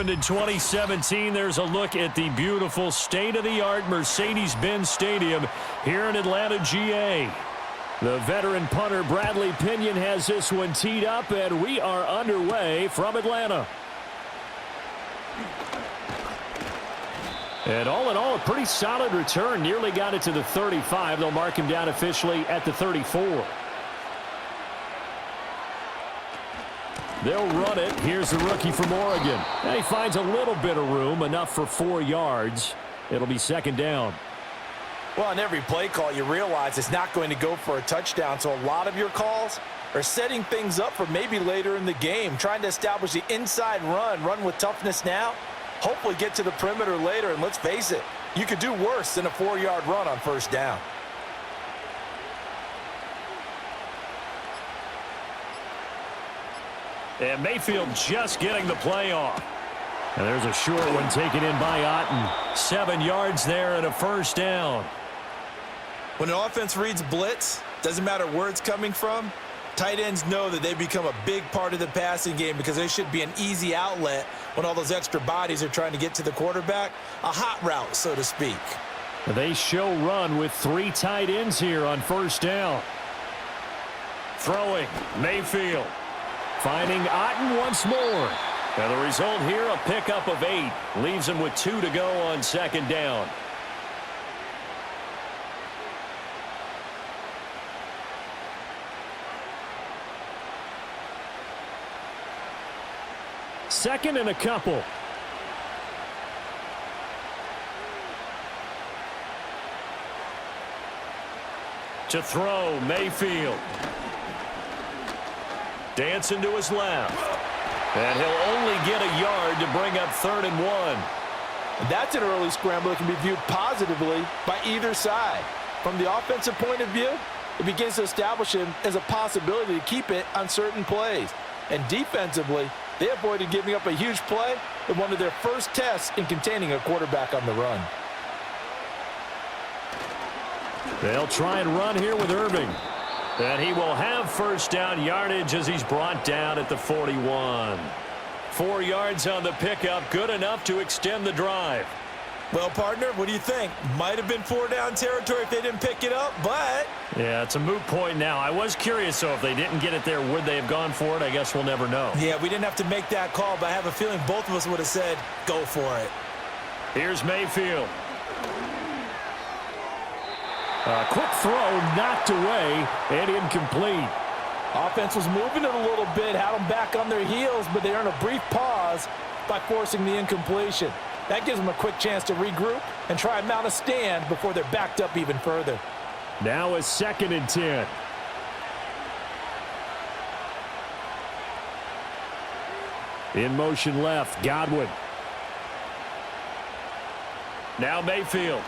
opened in 2017. There's a look at the beautiful state-of-the-art Mercedes-Benz Stadium here in Atlanta, GA. The veteran punter Bradley Pinion has this one teed up, and we are underway from Atlanta. And all in all, a pretty solid return. Nearly got it to the 35. They'll mark him down officially at the 34. They'll run it. Here's the rookie from Oregon. And he finds a little bit of room, enough for 4 yards. It'll be second down. Well, on every play call, you realize it's not going to go for a touchdown, so a lot of your calls are setting things up for maybe later in the game, trying to establish the inside run with toughness now, hopefully get to the perimeter later, and let's face it, you could do worse than a 4-yard run on first down. And Mayfield just getting the play off. And there's a short one taken in by Otten. 7 yards there and a first down. When an offense reads blitz, doesn't matter where it's coming from, tight ends know that they become a big part of the passing game because they should be an easy outlet when all those extra bodies are trying to get to the quarterback. A hot route, so to speak. They show run with 3 tight ends here on first down. Throwing, Mayfield. Finding Otten once more. And the result here, a pickup of 8. Leaves him with 2 to go on second down. Second and a couple. To throw, Mayfield. Dancing to his left. And he'll only get a yard to bring up 3rd and 1. That's an early scramble that can be viewed positively by either side. From the offensive point of view, it begins to establish him as a possibility to keep it on certain plays. And defensively, they avoided giving up a huge play in one of their first tests in containing a quarterback on the run. They'll try and run here with Irving. And he will have first down yardage as he's brought down at the 41. 4 yards on the pickup, good enough to extend the drive. Well, partner, what do you think? Might have been 4-down territory if they didn't pick it up, but... Yeah, it's a moot point now. I was curious, though, if they didn't get it there, would they have gone for it? I guess we'll never know. Yeah, we didn't have to make that call, but I have a feeling both of us would have said, go for it. Here's Mayfield. A quick throw knocked away and incomplete. Offense was moving it a little bit, had them back on their heels, but they earned a brief pause by forcing the incompletion. That gives them a quick chance to regroup and try and mount a stand before they're backed up even further. Now a 2nd and 10. In motion left, Godwin. Now Mayfield.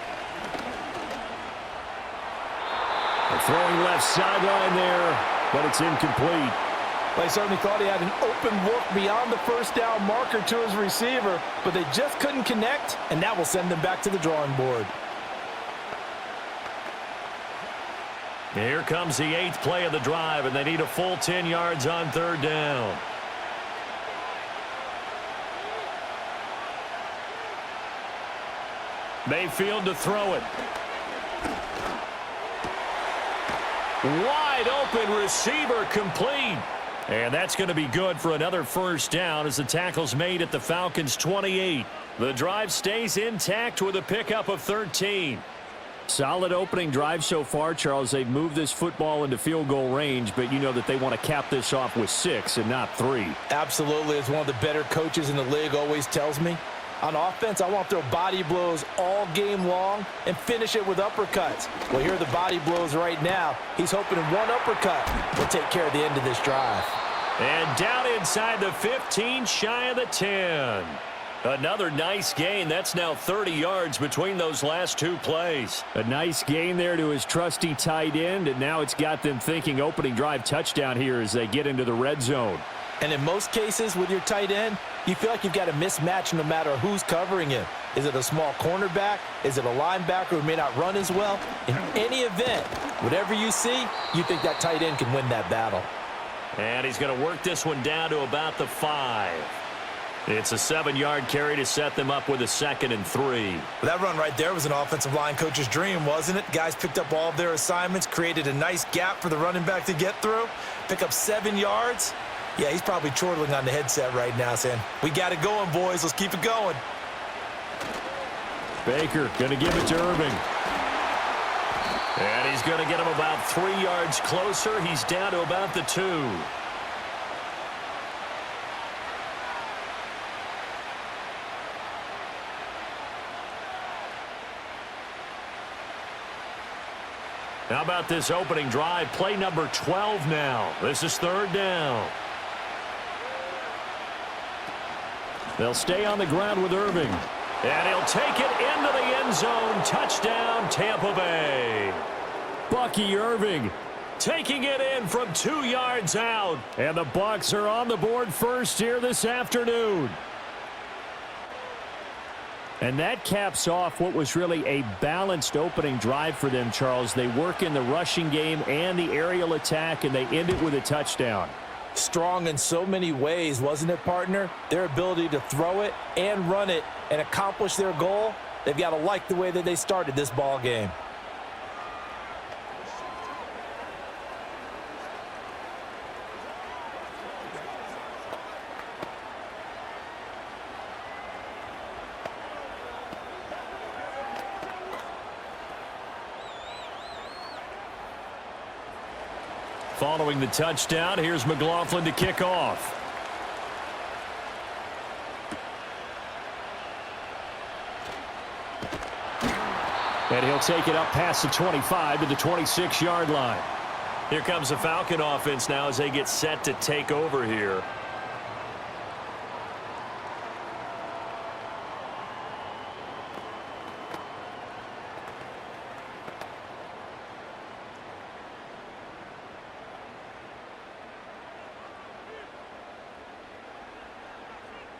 Throwing left sideline there, but it's incomplete. They certainly thought he had an open look beyond the first down marker to his receiver, but they just couldn't connect, and that will send them back to the drawing board. Here comes the 8th play of the drive, and they need a full 10 yards on 3rd down. Mayfield to throw it. Wide open receiver complete. And that's going to be good for another first down as the tackle's made at the Falcons' 28. The drive stays intact with a pickup of 13. Solid opening drive so far, Charles. They've moved this football into field goal range, but you know that they want to cap this off with 6 and not 3. Absolutely. As one of the better coaches in the league always tells me, on offense, I want to throw body blows all game long and finish it with uppercuts. Well, here are the body blows right now. He's hoping one uppercut will take care of the end of this drive. And down inside the 15, shy of the 10. Another nice gain. That's now 30 yards between those last 2 plays. A nice gain there to his trusty tight end, and now it's got them thinking opening drive touchdown here as they get into the red zone. And in most cases with your tight end, you feel like you've got a mismatch no matter who's covering him. Is it a small cornerback? Is it a linebacker who may not run as well? In any event, whatever you see, you think that tight end can win that battle. And he's going to work this one down to about the 5. It's a 7-yard carry to set them up with a 2nd and 3. Well, that run right there was an offensive line coach's dream, wasn't it? Guys picked up all of their assignments, created a nice gap for the running back to get through, pick up 7 yards. Yeah, he's probably chortling on the headset right now saying, we got it going, boys. Let's keep it going. Baker going to give it to Irving. And he's going to get him about 3 yards closer. He's down to about the 2. How about this opening drive? Play number 12 now. This is 3rd down. They'll stay on the ground with Irving. And he'll take it into the end zone. Touchdown, Tampa Bay. Bucky Irving taking it in from 2 yards out. And the Bucs are on the board first here this afternoon. And that caps off what was really a balanced opening drive for them, Charles. They work in the rushing game and the aerial attack, and they end it with a touchdown. Strong in so many ways, wasn't it, partner? Their ability to throw it and run it and accomplish their goal, they've got to like the way that they started this ball game. Following the touchdown, here's McLaughlin to kick off. And he'll take it up past the 25 to the 26-yard line. Here comes the Falcon offense now as they get set to take over here.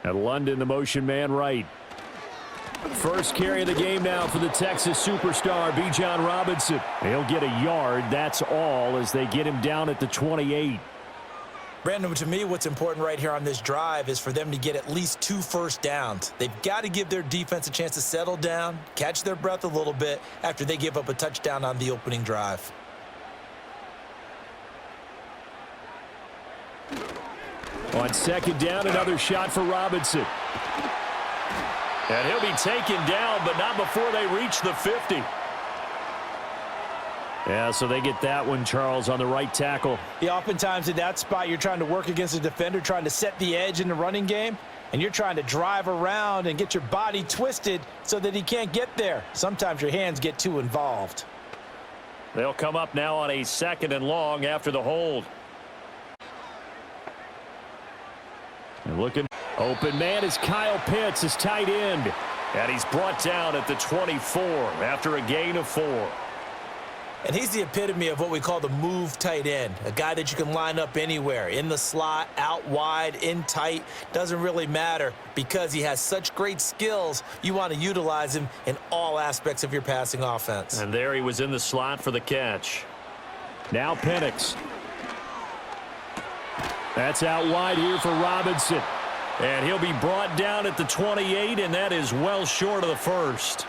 And London, the motion man right. First carry of the game now for the Texas superstar, Bijan Robinson. He'll get a yard, that's all, as they get him down at the 28. Brandon, to me, what's important right here on this drive is for them to get at least 2 first downs. They've got to give their defense a chance to settle down, catch their breath a little bit after they give up a touchdown on the opening drive. On 2nd down, another shot for Robinson. And he'll be taken down, but not before they reach the 50. Yeah, so they get that one, Charles, on the right tackle. Yeah, oftentimes in that spot, you're trying to work against a defender, trying to set the edge in the running game, and you're trying to drive around and get your body twisted so that he can't get there. Sometimes your hands get too involved. They'll come up now on a 2nd and long after the hold. And looking open man is Kyle Pitts, his tight end. And he's brought down at the 24 after a gain of 4. And he's the epitome of what we call the move tight end, a guy that you can line up anywhere, in the slot, out wide, in tight, doesn't really matter because he has such great skills. You want to utilize him in all aspects of your passing offense. And there he was in the slot for the catch. Now Penix. That's out wide here for Robinson. And he'll be brought down at the 28, and that is well short of the first.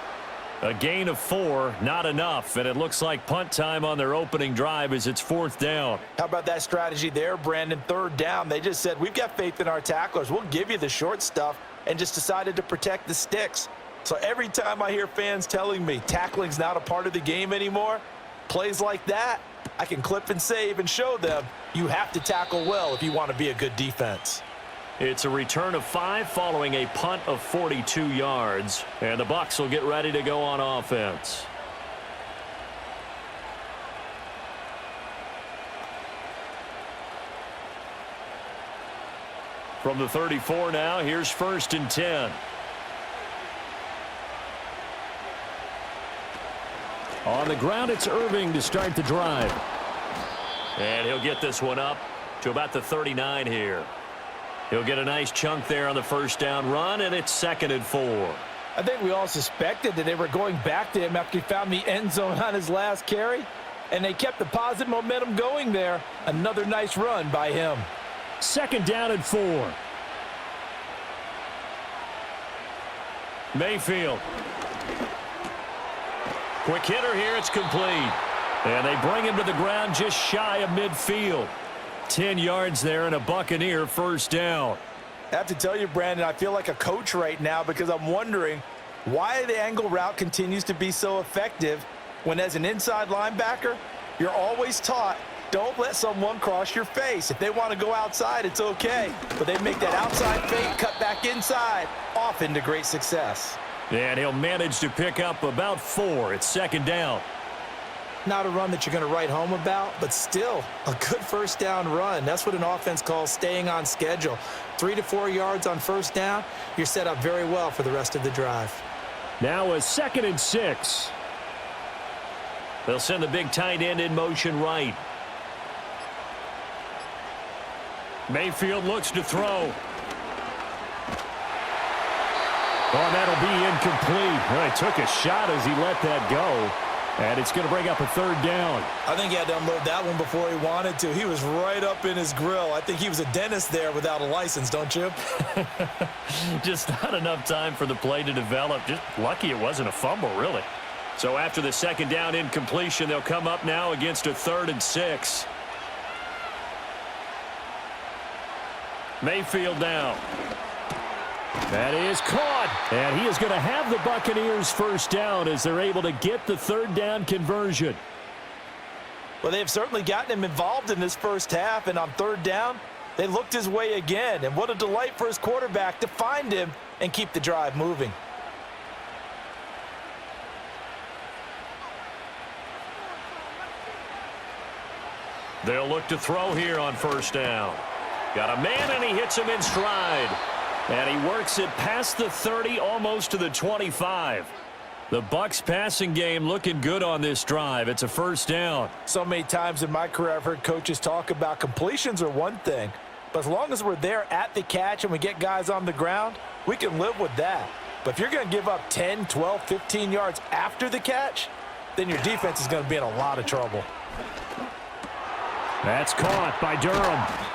A gain of 4, not enough, and it looks like punt time on their opening drive as it's 4th down. How about that strategy there, Brandon? 3rd down, they just said, we've got faith in our tacklers. We'll give you the short stuff, and just decided to protect the sticks. So every time I hear fans telling me tackling's not a part of the game anymore, plays like that, I can clip and save and show them you have to tackle well if you want to be a good defense. It's a return of 5 following a punt of 42 yards. And the Bucs will get ready to go on offense. From the 34 now, here's 1st and 10. On the ground, it's Irving to start the drive. And he'll get this one up to about the 39 here. He'll get a nice chunk there on the 1st down run, and it's 2nd and 4. I think we all suspected that they were going back to him after he found the end zone on his last carry, and they kept the positive momentum going there. Another nice run by him. 2nd down and 4. Mayfield. Quick hitter here. It's complete. And they bring him to the ground just shy of midfield. 10 yards there and a Buccaneer first down. I have to tell you, Brandon, I feel like a coach right now because I'm wondering why the angle route continues to be so effective when, as an inside linebacker, you're always taught, don't let someone cross your face. If they want to go outside, it's okay. But they make that outside fake, cut back inside, often to great success. And he'll manage to pick up about 4. It's second down. Not a run that you're going to write home about, but still a good first down run. That's what an offense calls staying on schedule. 3 to 4 yards on first down, you're set up very well for the rest of the drive. Now a 2nd and 6. They'll send the big tight end in motion right. Mayfield looks to throw. Oh, that'll be incomplete. Well, he took a shot as he let that go. And it's going to bring up a 3rd down. I think he had to unload that one before he wanted to. He was right up in his grill. I think he was a dentist there without a license, don't you? Just not enough time for the play to develop. Just lucky it wasn't a fumble, really. So after the 2nd down incompletion, they'll come up now against a 3rd and 6. Mayfield down. That is caught, and he is going to have the Buccaneers first down as they're able to get the 3rd down conversion. Well, they've certainly gotten him involved in this first half, and on 3rd down, they looked his way again. And what a delight for his quarterback to find him and keep the drive moving. They'll look to throw here on first down. Got a man, and he hits him in stride. And he works it past the 30, almost to the 25. The Bucs passing game looking good on this drive. It's a first down. So many times in my career I've heard coaches talk about completions are one thing, but as long as we're there at the catch and we get guys on the ground, we can live with that. But if you're going to give up 10, 12, 15 yards after the catch, then your defense is going to be in a lot of trouble. That's caught by Durham.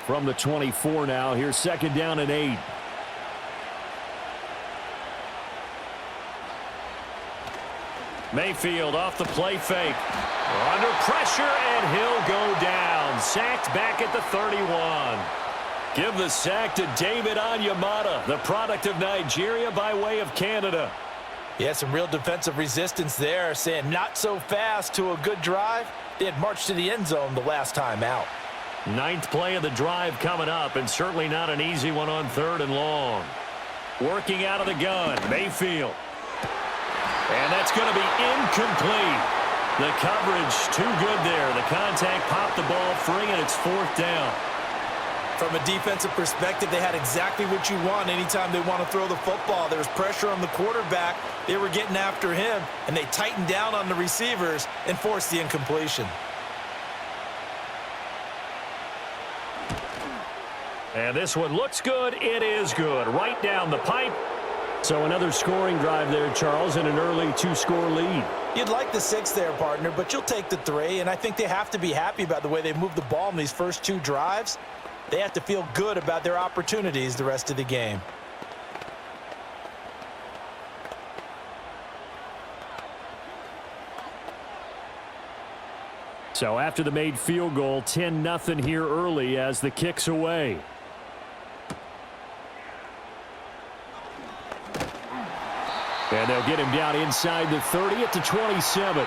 From the 24 now, here's 2nd down and 8. Mayfield off the play fake. Under pressure, and he'll go down. Sacked back at the 31. Give the sack to David Onyemata, the product of Nigeria by way of Canada. Yeah, some real defensive resistance there, saying not so fast to a good drive. They had marched to the end zone the last time out. 9th play of the drive coming up, and certainly not an easy one on 3rd and long. Working out of the gun, Mayfield. And that's going to be incomplete. The coverage too good there. The contact popped the ball free, and it's 4th down. From a defensive perspective, they had exactly what you want anytime they want to throw the football. There was pressure on the quarterback. They were getting after him, and they tightened down on the receivers and forced the incompletion. And this one looks good. It is good. Right down the pipe. So another scoring drive there, Charles, and an early 2-score lead. You'd like the 6 there, partner, but you'll take the 3, and I think they have to be happy about the way they moved the ball in these first 2 drives. They have to feel good about their opportunities the rest of the game. So after the made field goal, 10-0 here early as the kick's away. And they'll get him down inside the 30 at the 27.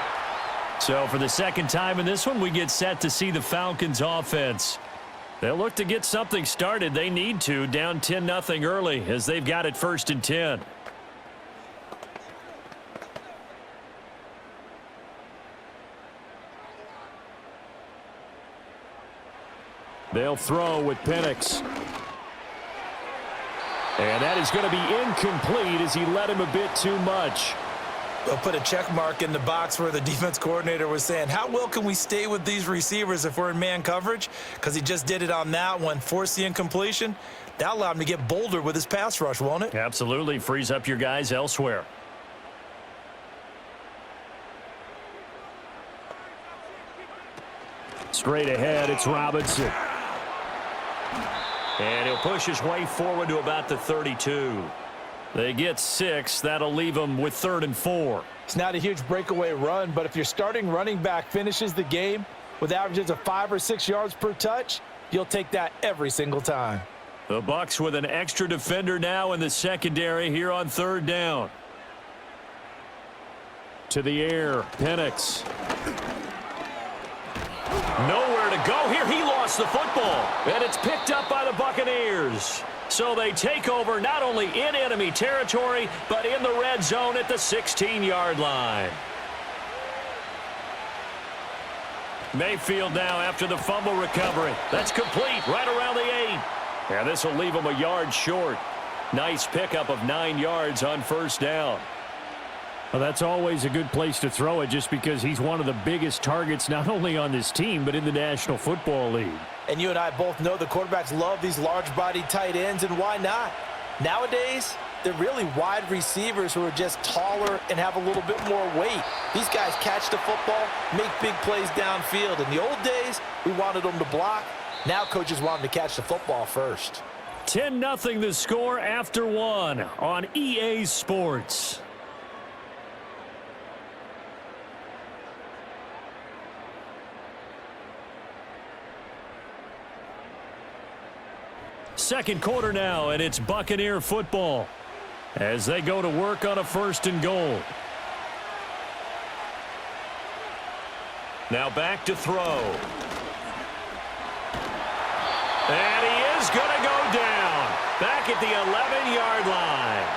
So for the 2nd time in this one, we get set to see the Falcons offense. They'll look to get something started. They need to, down 10-0 early as they've got it 1st and 10. They'll throw with Penix. And that is going to be incomplete as he led him a bit too much. They'll put a check mark in the box where the defense coordinator was saying, how well can we stay with these receivers if we're in man coverage? Because he just did it on that one, forced the incompletion. That'll allow him to get bolder with his pass rush, won't it? Absolutely. Frees up your guys elsewhere. Straight ahead, it's Robinson. And he'll push his way forward to about the 32. They get 6. That'll leave them with 3rd and 4. It's not a huge breakaway run, but if your starting running back finishes the game with averages of 5 or 6 yards per touch, you'll take that every single time. The Bucs with an extra defender now in the secondary here on 3rd down. To the air, Penix. Nowhere to go here. He lost the football, and it's picked up by the Buccaneers. So they take over not only in enemy territory, but in the red zone at the 16-yard line. Mayfield now after the fumble recovery. That's complete right around the 8. And this will leave him a yard short. Nice pickup of 9 yards on 1st down. Well, that's always a good place to throw it just because he's one of the biggest targets not only on this team but in the National Football League. And you and I both know the quarterbacks love these large-bodied tight ends, and why not? Nowadays, they're really wide receivers who are just taller and have a little bit more weight. These guys catch the football, make big plays downfield. In the old days, we wanted them to block. Now coaches want them to catch the football first. 10-0 the score after 1 on EA Sports. Second quarter now, and it's Buccaneer football as they go to work on a 1st and goal. Now back to throw. And he is going to go down back at the 11-yard line.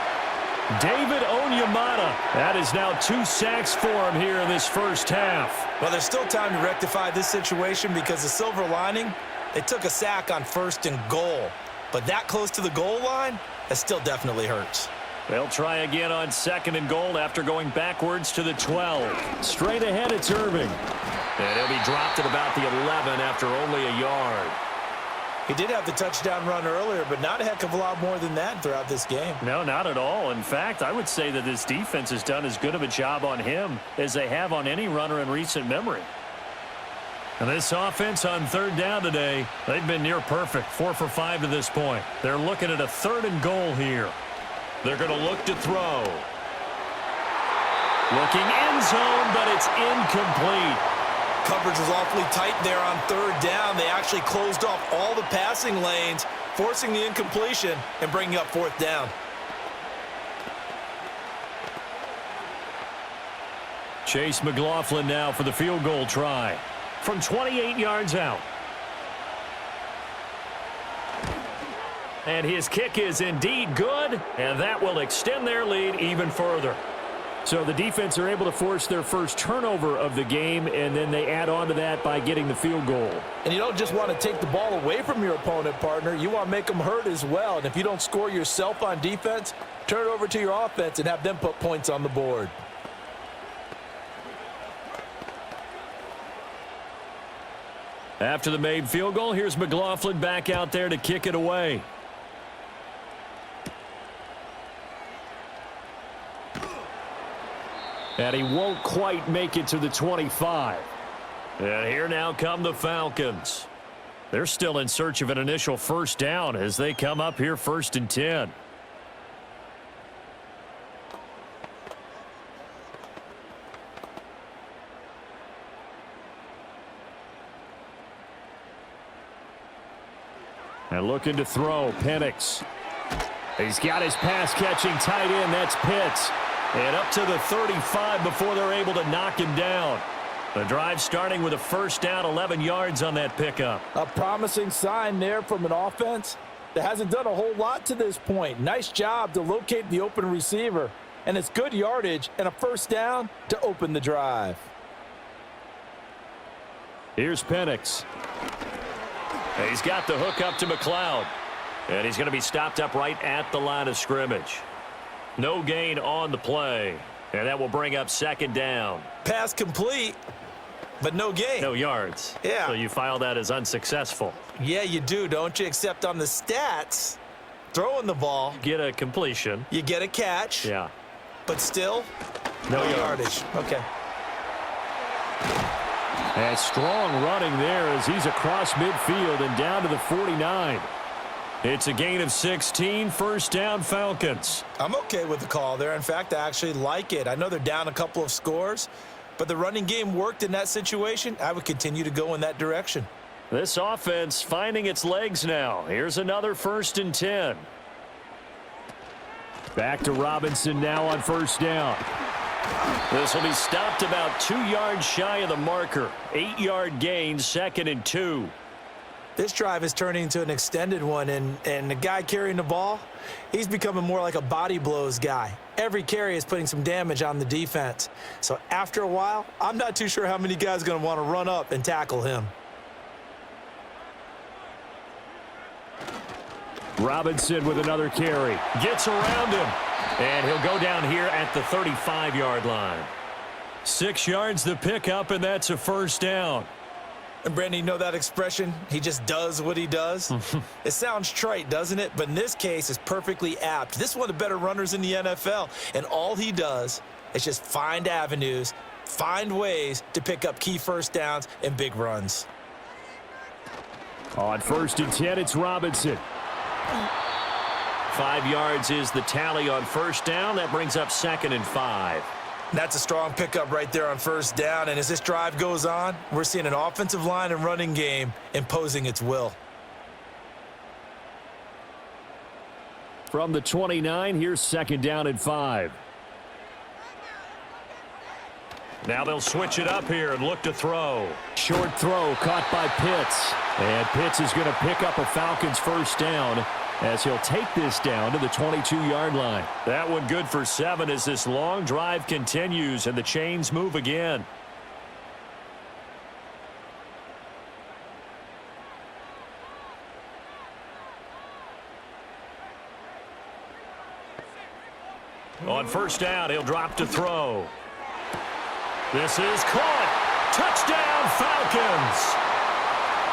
David Onyemata. That is now 2 sacks for him here in this first half. Well, there's still time to rectify this situation because the silver lining, they took a sack on 1st and goal. But that close to the goal line, that still definitely hurts. They'll try again on 2nd and goal after going backwards to the 12. Straight ahead, it's Irving. And he'll be dropped at about the 11 after only a yard. He did have the touchdown run earlier, but not a heck of a lot more than that throughout this game. No, not at all. In fact, I would say that this defense has done as good of a job on him as they have on any runner in recent memory. And this offense on 3rd down today, they've been near perfect, 4 for 5 to this point. They're looking at a 3rd and goal here. They're going to look to throw. Looking end zone, but it's incomplete. Coverage was awfully tight there on 3rd down. They actually closed off all the passing lanes, forcing the incompletion and bringing up 4th down. Chase McLaughlin now for the field goal try from 28 yards out. And his kick is indeed good, and that will extend their lead even further. So the defense are able to force their first turnover of the game, and then they add on to that by getting the field goal. And you don't just want to take the ball away from your opponent, partner. You want to make them hurt as well. And if you don't score yourself on defense, turn it over to your offense and have them put points on the board. After the made field goal, here's McLaughlin back out there to kick it away. And he won't quite make it to the 25. And here now come the Falcons. They're still in search of an initial 1st down as they come up here 1st and 10. And looking to throw, Penix. He's got his pass-catching tight end. That's Pitts. And up to the 35 before they're able to knock him down. The drive starting with a 1st down, 11 yards on that pickup. A promising sign there from an offense that hasn't done a whole lot to this point. Nice job to locate the open receiver. And it's good yardage and a 1st down to open the drive. Here's Penix. And he's got the hook up to McLeod. And he's going to be stopped up right at the line of scrimmage. No gain on the play. And that will bring up 2nd down. Pass complete, but no gain. No yards. Yeah. So you file that as unsuccessful. Yeah, you do, don't you? Except on the stats, throwing the ball. Get a completion. You get a catch. Yeah. But still, no yardage. Okay. And strong running there as he's across midfield and down to the 49. It's a gain of 16, first down Falcons. I'm okay with the call there. In fact, I actually like it. I know they're down a couple of scores, but the running game worked in that situation. I would continue to go in that direction. This offense finding its legs now. Here's another 1st and 10. Back to Robinson now on first down. This will be stopped about 2 yards shy of the marker. 8-yard gain, 2nd and 2. This drive is turning into an extended one, and the guy carrying the ball, he's becoming more like a body blows guy. Every carry is putting some damage on the defense. So after a while, I'm not too sure how many guys are going to want to run up and tackle him. Robinson with another carry. Gets around him. And he'll go down here at the 35-yard line. 6 yards the pickup, and that's a first down. And Brandon, you know that expression? He just does what he does. It sounds trite, doesn't it? But in this case, it's perfectly apt. This is one of the better runners in the NFL. And all he does is just find avenues, find ways to pick up key first downs and big runs. On 1st and 10, it's Robinson. 5 yards is the tally on first down. That brings up 2nd and 5. That's a strong pickup right there on first down. And as this drive goes on, we're seeing an offensive line and running game imposing its will. From the 29, here's 2nd down and 5. Now they'll switch it up here and look to throw. Short throw caught by Pitts. And Pitts is going to pick up a Falcons first down as he'll take this down to the 22-yard line. That one good for 7 as this long drive continues and the chains move again. On first down, he'll drop to throw. This is caught. Touchdown, Falcons.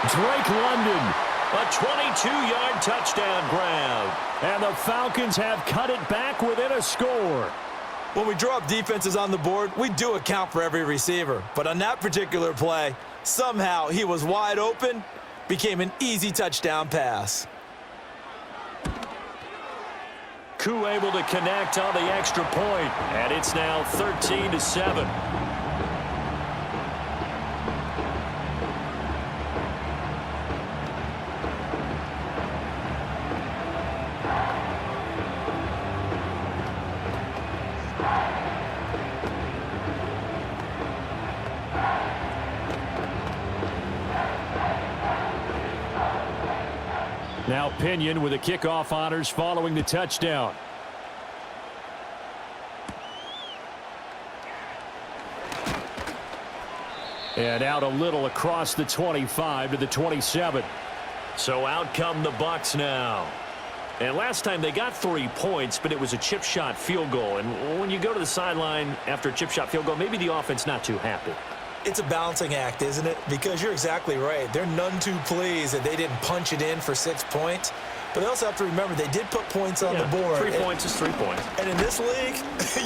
Drake London, a 22-yard touchdown grab. And the Falcons have cut it back within a score. When we draw up defenses on the board, we do account for every receiver. But on that particular play, somehow he was wide open, became an easy touchdown pass. Koo able to connect on the extra point, and it's now 13-7. Now Pinion with the kickoff honors following the touchdown. And out a little across the 25 to the 27. So out come the Bucs now. And last time they got 3 points, but it was a chip shot field goal. And when you go to the sideline after a chip shot field goal, maybe the offense not too happy. It's a balancing act, isn't it? Because you're exactly right. They're none too pleased that they didn't punch it in for 6 points. But they also have to remember they did put points on the board. 3 points is 3 points. And in this league,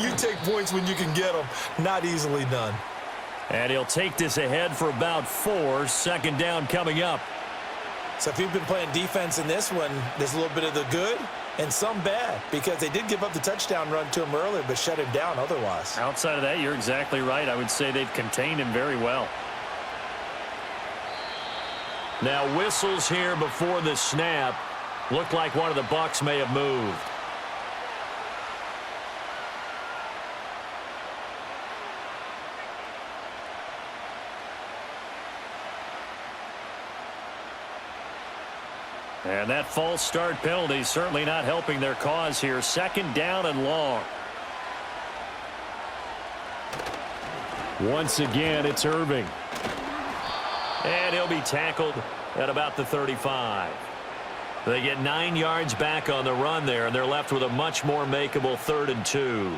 you take points when you can get them. Not easily done. And he'll take this ahead for about 4. 2nd down coming up. So if you've been playing defense in this one, there's a little bit of the good and some bad, because they did give up the touchdown run to him earlier but shut him down otherwise. Outside of that, you're exactly right. I would say they've contained him very well. Now whistles here before the snap. Looked like one of the Bucs may have moved. And that false start penalty certainly not helping their cause here. 2nd down and long. Once again, it's Irving. And he'll be tackled at about the 35. They get 9 yards back on the run there, and they're left with a much more makeable 3rd and 2.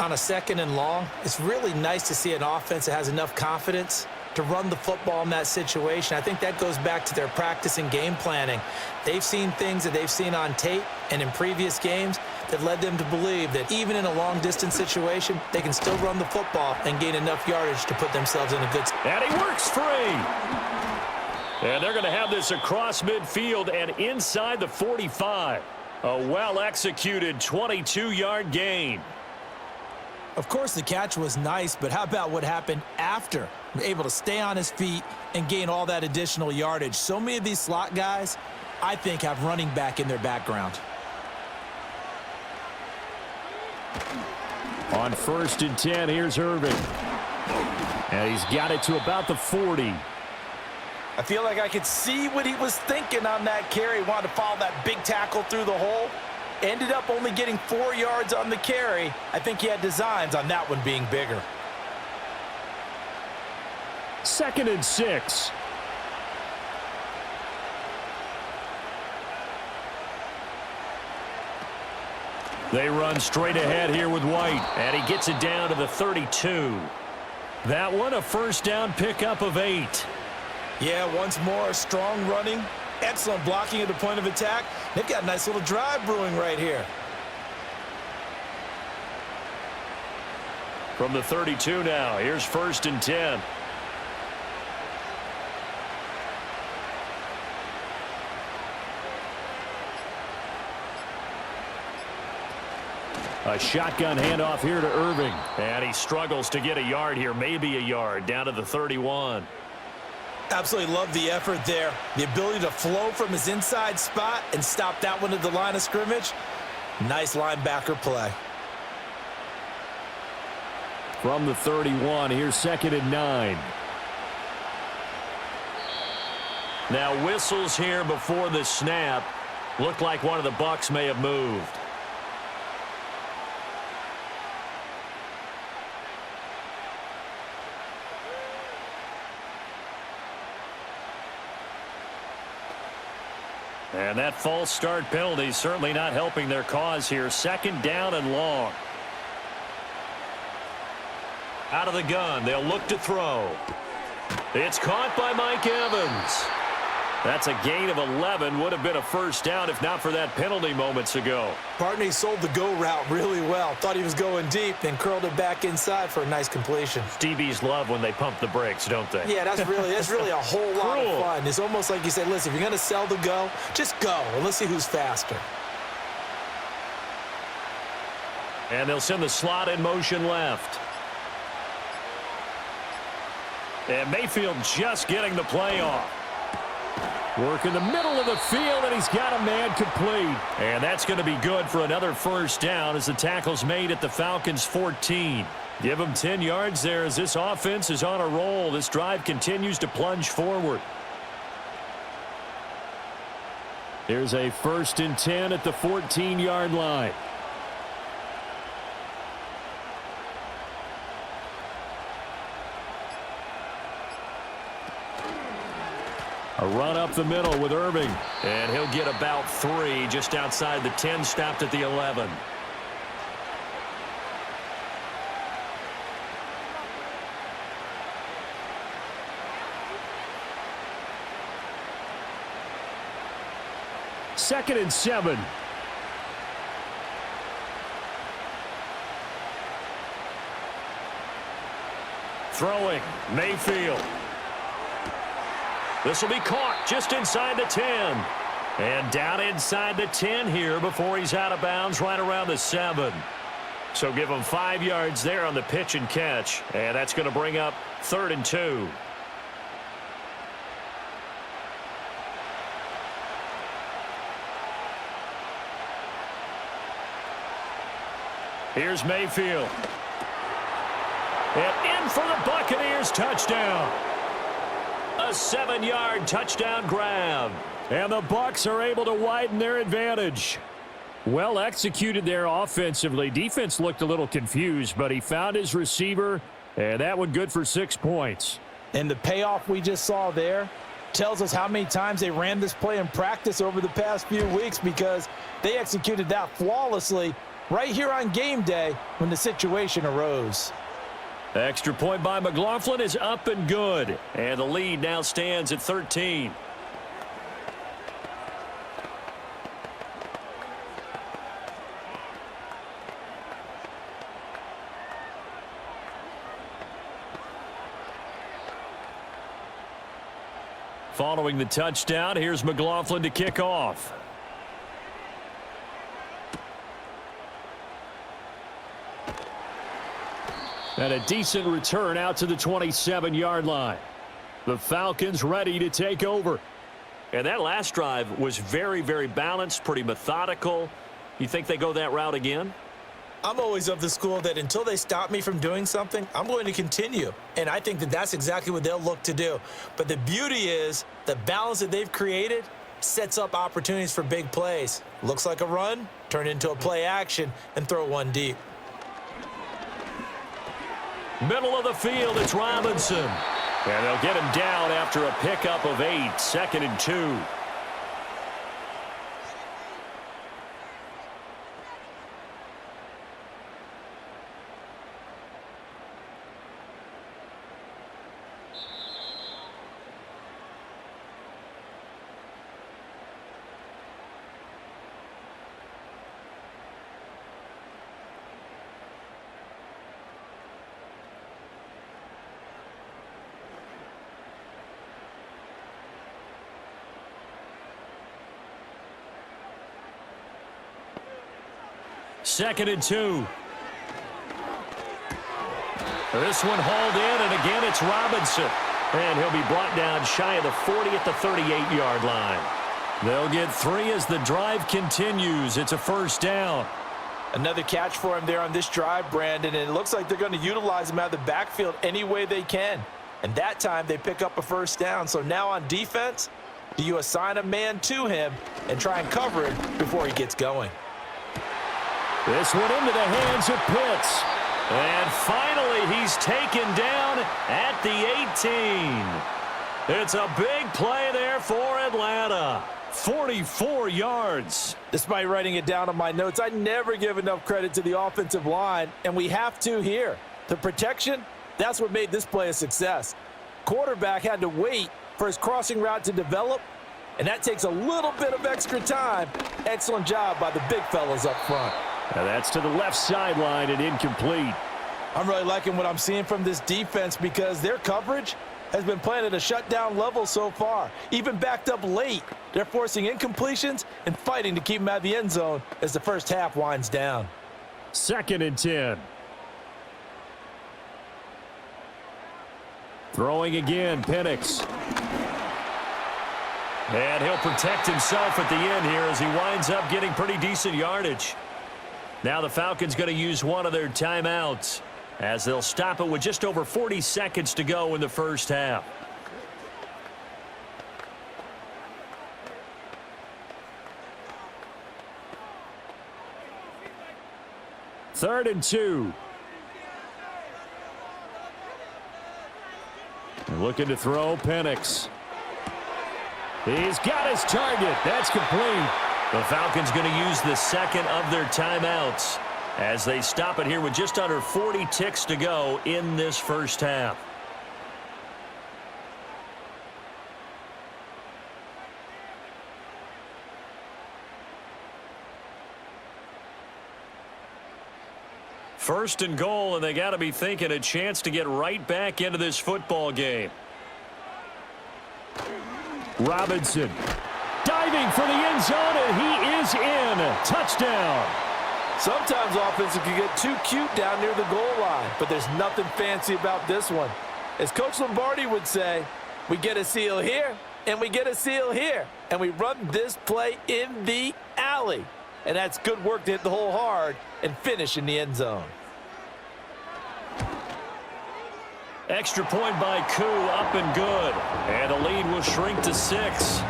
On a 2nd and long, it's really nice to see an offense that has enough confidence to run the football in that situation. I think that goes back to their practice and game planning. They've seen things that they've seen on tape and in previous games that led them to believe that even in a long-distance situation, they can still run the football and gain enough yardage to put themselves in a good spot. And he works free. And they're going to have this across midfield and inside the 45. A well-executed 22-yard gain. Of course, the catch was nice, but how about what happened after? Able to stay on his feet and gain all that additional yardage. So many of these slot guys, I think, have running back in their background. On 1st and 10, here's Irving. And he's got it to about the 40. I feel like I could see what he was thinking on that carry. He wanted to follow that big tackle through the hole. Ended up only getting 4 yards on the carry. I think he had designs on that one being bigger. 2nd and 6. They run straight ahead here with White, and he gets it down to the 32. That one, a first down pickup of 8. Yeah, once more, strong running, excellent blocking at the point of attack. They've got a nice little drive brewing right here. From the 32 now, here's 1st and 10. A shotgun handoff here to Irving. And he struggles to get a yard here, maybe a yard, down to the 31. Absolutely love the effort there. The ability to flow from his inside spot and stop that one at the line of scrimmage. Nice linebacker play. From the 31, here's 2nd and 9. Now whistles here before the snap. Looked like one of the Bucs may have moved. And that false start penalty certainly not helping their cause here. 2nd down and long. Out of the gun, they'll look to throw. It's caught by Mike Evans. That's a gain of 11. Would have been a first down if not for that penalty moments ago. Partner, he sold the go route really well. Thought he was going deep, then curled it back inside for a nice completion. DBs love when they pump the brakes, don't they? Yeah, that's really a whole lot of fun. It's almost like you say, listen, if you're going to sell the go, just go, and let's see who's faster. And they'll send the slot in motion left. And Mayfield just getting the play off. Work in the middle of the field, and he's got a man complete. And that's going to be good for another first down as the tackle's made at the Falcons' 14. Give them 10 yards there as this offense is on a roll. This drive continues to plunge forward. Here's a 1st and 10 at the 14-yard line. A run up the middle with Irving. And he'll get about 3 just outside the 10, stopped at the 11. Second and 7. Throwing, Mayfield. This will be caught just inside the 10. And down inside the 10 here before he's out of bounds right around the 7. So give him 5 yards there on the pitch and catch. And that's going to bring up 3rd and 2. Here's Mayfield. And in for the Buccaneers touchdown. A 7-yard touchdown grab. And the Bucs are able to widen their advantage. Well executed there offensively. Defense looked a little confused, but he found his receiver, and that one good for 6 points. And the payoff we just saw there tells us how many times they ran this play in practice over the past few weeks, because they executed that flawlessly right here on game day when the situation arose. Extra point by McLaughlin is up and good. And the lead now stands at 13. Following the touchdown, here's McLaughlin to kick off. And a decent return out to the 27-yard line. The Falcons ready to take over. And that last drive was very, very balanced, pretty methodical. You think they go that route again? I'm always of the school that until they stop me from doing something, I'm going to continue. And I think that that's exactly what they'll look to do. But the beauty is the balance that they've created sets up opportunities for big plays. Looks like a run, turn into a play action, and throw one deep. Middle of the field, it's Robinson. And they'll get him down after a pickup of 8, 2nd and 2. Second and 2. This one hauled in, and again it's Robinson. And he'll be brought down shy of the 40 at the 38-yard line. They'll get 3 as the drive continues. It's a first down. Another catch for him there on this drive, Brandon, and it looks like they're going to utilize him out of the backfield any way they can. And that time they pick up a first down. So now on defense, do you assign a man to him and try and cover it before he gets going? This one into the hands of Pitts. And finally, he's taken down at the 18. It's a big play there for Atlanta. 44 yards. Despite writing it down on my notes, I never give enough credit to the offensive line, and we have to here. The protection, that's what made this play a success. Quarterback had to wait for his crossing route to develop, and that takes a little bit of extra time. Excellent job by the big fellas up front. Now that's to the left sideline and incomplete. I'm really liking what I'm seeing from this defense because their coverage has been playing at a shutdown level so far. Even backed up late, they're forcing incompletions and fighting to keep them out of the end zone as the first half winds down. 2nd and 10. Throwing again, Penix. And he'll protect himself at the end here as he winds up getting pretty decent yardage. Now the Falcons going to use one of their timeouts as they'll stop it with just over 40 seconds to go in the first half. Third and 2. Looking to throw, Penix. He's got his target. That's complete. The Falcons going to use the second of their timeouts as they stop it here with just under 40 ticks to go in this first half. First and goal, and they got to be thinking a chance to get right back into this football game. Robinson. Diving for the end zone, and he is in. Touchdown. Sometimes offenses can get too cute down near the goal line, but there's nothing fancy about this one. As Coach Lombardi would say, we get a seal here, and we get a seal here, and we run this play in the alley. And that's good work to hit the hole hard and finish in the end zone. Extra point by Koo, up and good. And the lead will shrink to 6.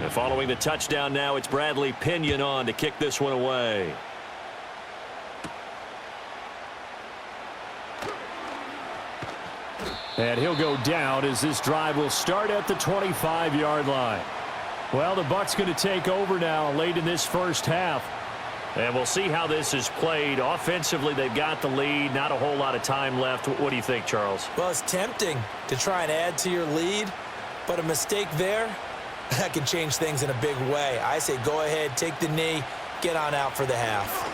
And following the touchdown now, it's Bradley Pinion on to kick this one away. And he'll go down as this drive will start at the 25-yard line. Well, the Bucs going to take over now late in this first half. And we'll see how this is played. Offensively, they've got the lead. Not a whole lot of time left. What do you think, Charles? Well, it's tempting to try and add to your lead, but a mistake there, that can change things in a big way. I say go ahead, take the knee, get on out for the half.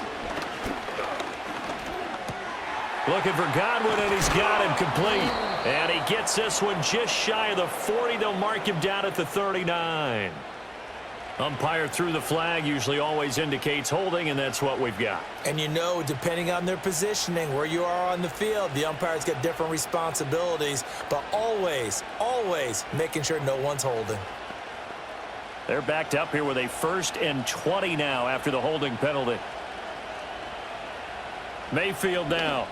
Looking for Godwin, and he's got him complete. And he gets this one just shy of the 40. They'll mark him down at the 39. Umpire threw the flag, usually always indicates holding, and that's what we've got. And you know, depending on their positioning, where you are on the field, the umpires get different responsibilities, but always, always making sure no one's holding. They're backed up here with a 1st and 20 now after the holding penalty. Mayfield now.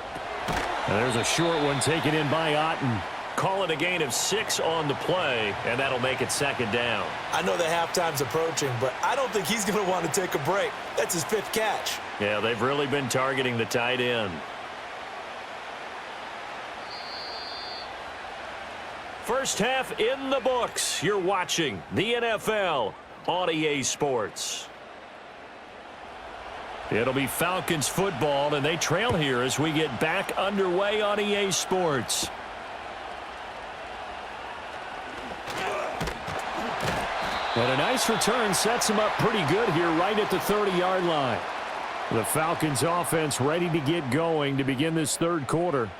And there's a short one taken in by Otten. Call it a gain of 6 on the play, and that'll make it 2nd down. I know the halftime's approaching, but I don't think he's going to want to take a break. That's his 5th catch. Yeah, they've really been targeting the tight end. First half in the books. You're watching the NFL on EA Sports. It'll be Falcons football, and they trail here as we get back underway on EA Sports. And a nice return sets them up pretty good here right at the 30-yard line. The Falcons offense ready to get going to begin this third quarter.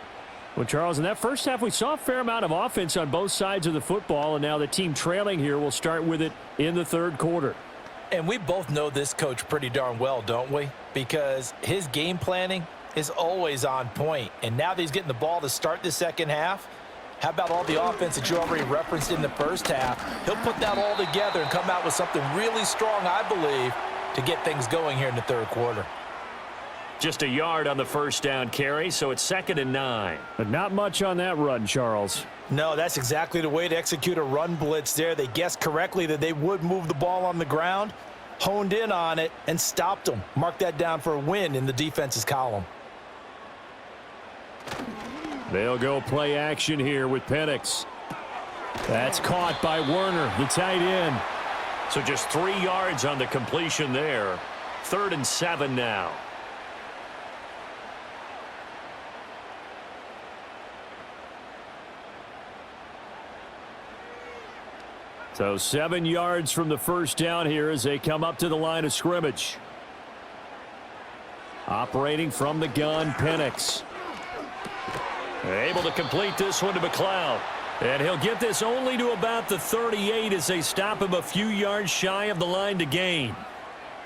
Well, Charles, in that first half, we saw a fair amount of offense on both sides of the football, and now the team trailing here will start with it in the third quarter. And we both know this coach pretty darn well, don't we? Because his game planning is always on point. And now that he's getting the ball to start the second half, how about all the offense that you already referenced in the first half? He'll put that all together and come out with something really strong, I believe, to get things going here in the third quarter. Just a yard on the first down carry, so it's 2nd and 9. But not much on that run, Charles. No, that's exactly the way to execute a run blitz there. They guessed correctly that they would move the ball on the ground, honed in on it, and stopped them. Mark that down for a win in the defense's column. They'll go play action here with Penix. That's caught by Werner, the tight end. So just 3 yards on the completion there. 3rd and 7 now. So 7 yards from the first down here as they come up to the line of scrimmage. Operating from the gun, Penix. Able to complete this one to McLeod. And he'll get this only to about the 38 as they stop him a few yards shy of the line to gain.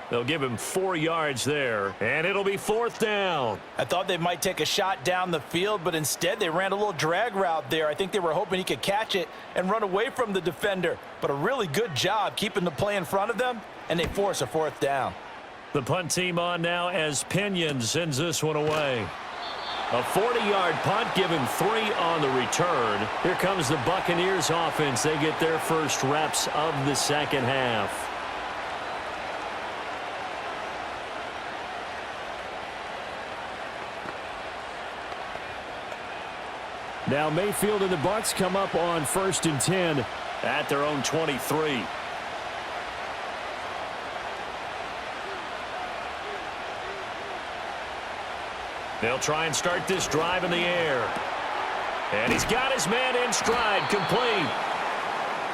They'll give him 4 yards there, and it'll be 4th down. I thought they might take a shot down the field, but instead they ran a little drag route there. I think they were hoping he could catch it and run away from the defender. But a really good job keeping the play in front of them, and they force a 4th down. The punt team on now as Pinion sends this one away. A 40-yard punt, give him 3 on the return. Here comes the Buccaneers offense. They get their first reps of the second half. Now Mayfield and the Bucs come up on 1st and 10 at their own 23. They'll try and start this drive in the air. And he's got his man in stride, complete.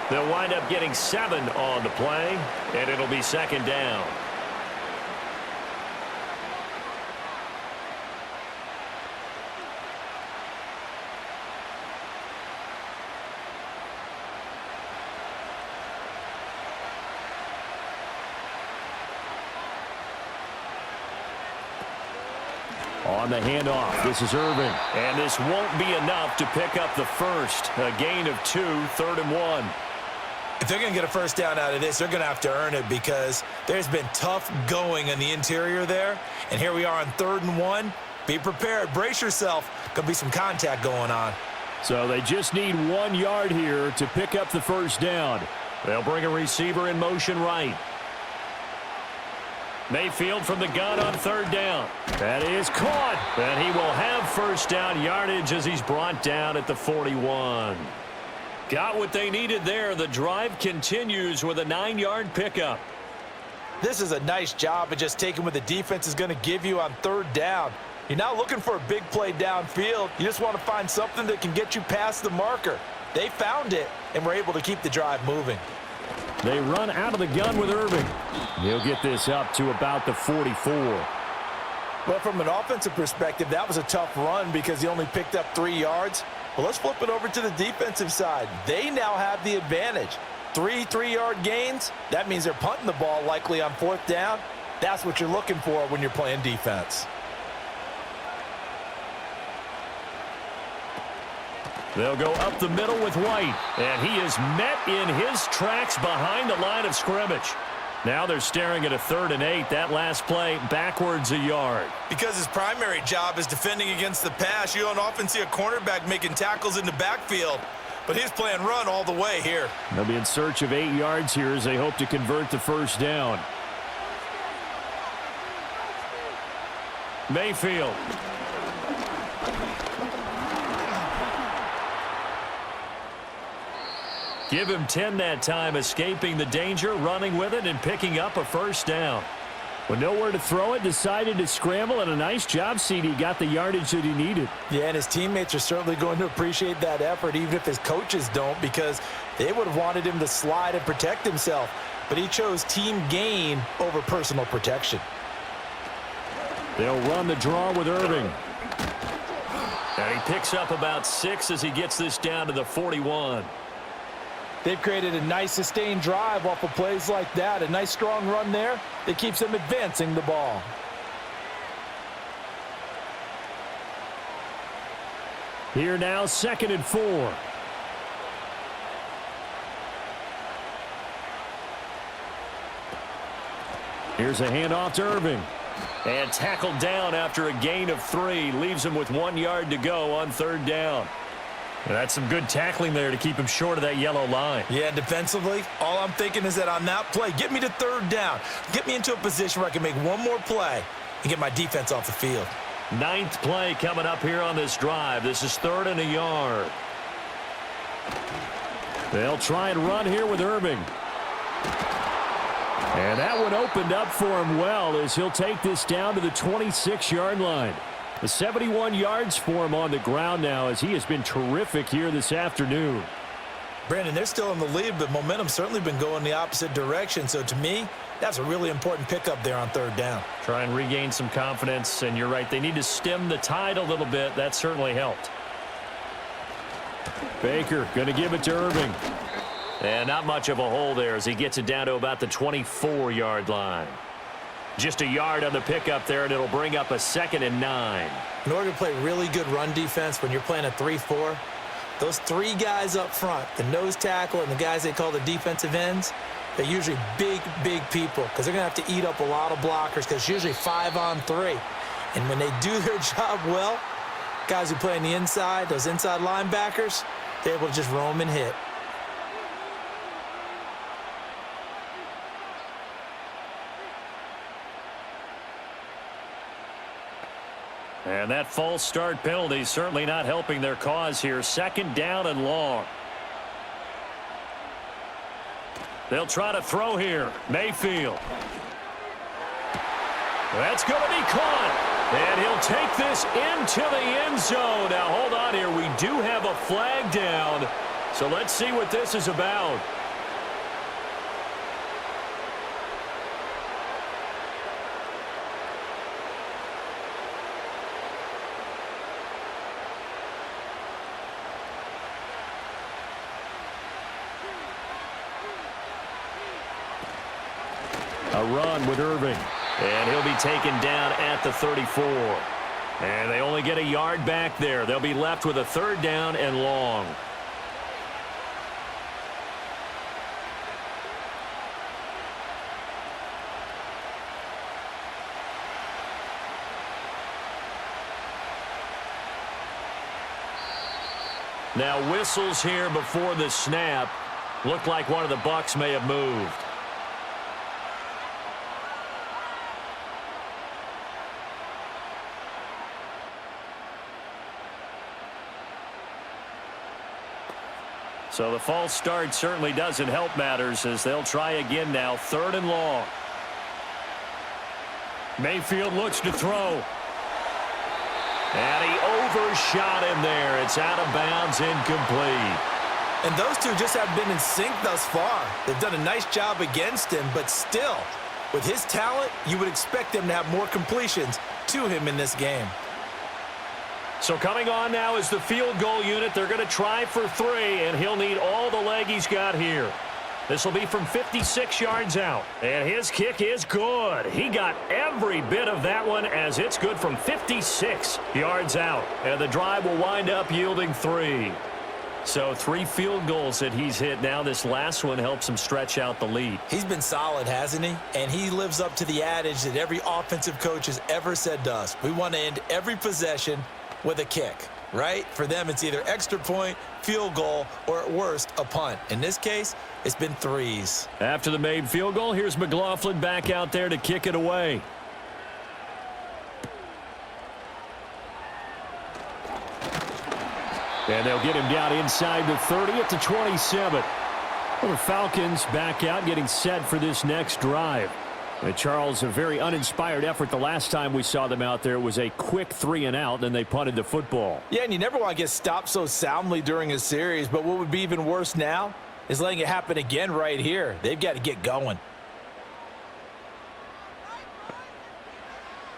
They'll wind up getting 7 on the play, and it'll be 2nd down. On the handoff, this is Irvin. And this won't be enough to pick up the first. A gain of 2, 3rd and 1. If they're going to get a first down out of this, they're going to have to earn it because there's been tough going in the interior there. And here we are on 3rd and 1. Be prepared. Brace yourself. Could be some contact going on. So they just need 1 yard here to pick up the first down. They'll bring a receiver in motion right. Mayfield from the gun on third down. That is caught. And he will have first down yardage as he's brought down at the 41. Got what they needed there. The drive continues with a 9-yard pickup. This is a nice job of just taking what the defense is going to give you on third down. You're not looking for a big play downfield. You just want to find something that can get you past the marker. They found it and were able to keep the drive moving. They run out of the gun with Irving. He'll get this up to about the 44. Well, from an offensive perspective, that was a tough run because he only picked up 3 yards. Well, let's flip it over to the defensive side. They now have the advantage. 3 3-yard gains. That means they're punting the ball likely on fourth down. That's what you're looking for when you're playing defense. They'll go up the middle with White, and he is met in his tracks behind the line of scrimmage. Now they're staring at a 3rd and 8. That last play backwards a yard. Because his primary job is defending against the pass, you don't often see a cornerback making tackles in the backfield. But he's playing run all the way here. They'll be in search of 8 yards here as they hope to convert the first down. Mayfield. Give him 10 that time, escaping the danger, running with it, and picking up a first down. With nowhere to throw it, decided to scramble, and a nice job, CD. Got the yardage that he needed. Yeah, and his teammates are certainly going to appreciate that effort, even if his coaches don't, because they would have wanted him to slide and protect himself. But he chose team gain over personal protection. They'll run the draw with Irving. And he picks up about 6 as he gets this down to the 41. They've created a nice sustained drive off of plays like that. A nice strong run there that keeps them advancing the ball. Here now, 2nd and 4. Here's a handoff to Irving. And tackled down after a gain of 3. Leaves him with 1 yard to go on 3rd down. And that's some good tackling there to keep him short of that yellow line. Yeah, defensively, all I'm thinking is that on that play, get me to 3rd down. Get me into a position where I can make one more play and get my defense off the field. 9th play coming up here on this drive. This is 3rd and a yard. They'll try and run here with Irving. And that one opened up for him well as he'll take this down to the 26-yard line. The 71 yards for him on the ground now as he has been terrific here this afternoon. Brandon, they're still in the lead, but momentum's certainly been going the opposite direction. So to me, that's a really important pickup there on 3rd down. Try and regain some confidence, and you're right. They need to stem the tide a little bit. That certainly helped. Baker going to give it to Irving. And not much of a hole there as he gets it down to about the 24-yard line. Just a yard on the pickup there, and it'll bring up a 2nd and 9. In order to play really good run defense when you're playing a 3-4, those 3 guys up front, the nose tackle and the guys they call the defensive ends, they're usually big, big people because they're going to have to eat up a lot of blockers because it's usually 5 on 3. And when they do their job well, guys who play on the inside, those inside linebackers, they're able to just roam and hit. And that false start penalty certainly not helping their cause here. 2nd down and long. They'll try to throw here. Mayfield. That's going to be caught. And he'll take this into the end zone. Now, hold on here. We do have a flag down. So let's see what this is about. A run with Irving. And he'll be taken down at the 34. And they only get a yard back there. They'll be left with a 3rd down and long. Now whistles here before the snap. Looked like one of the Bucs may have moved. So the false start certainly doesn't help matters as they'll try again now. 3rd and long. Mayfield looks to throw. And he overshot him there. It's out of bounds, incomplete. And those two just have been in sync thus far. They've done a nice job against him, but still, with his talent, you would expect them to have more completions to him in this game. So coming on now is the field goal unit. They're going to try for 3, and he'll need all the leg he's got here. This will be from 56 yards out. And his kick is good. He got every bit of that one as it's good from 56 yards out. And the drive will wind up yielding 3. So 3 field goals that he's hit now. This last one helps him stretch out the lead. He's been solid, hasn't he? And he lives up to the adage that every offensive coach has ever said to us. We want to end every possession with a kick, right? For them, it's either extra point, field goal, or at worst, a punt. In this case, it's been 3s. After the made field goal, here's McLaughlin back out there to kick it away. And they'll get him down inside the 30 at the 27. Well, the Falcons back out getting set for this next drive. Charles, a very uninspired effort the last time we saw them out there. It was a quick 3 and out, and they punted the football. Yeah, and you never want to get stopped so soundly during a series, but what would be even worse now is letting it happen again right here. They've got to get going.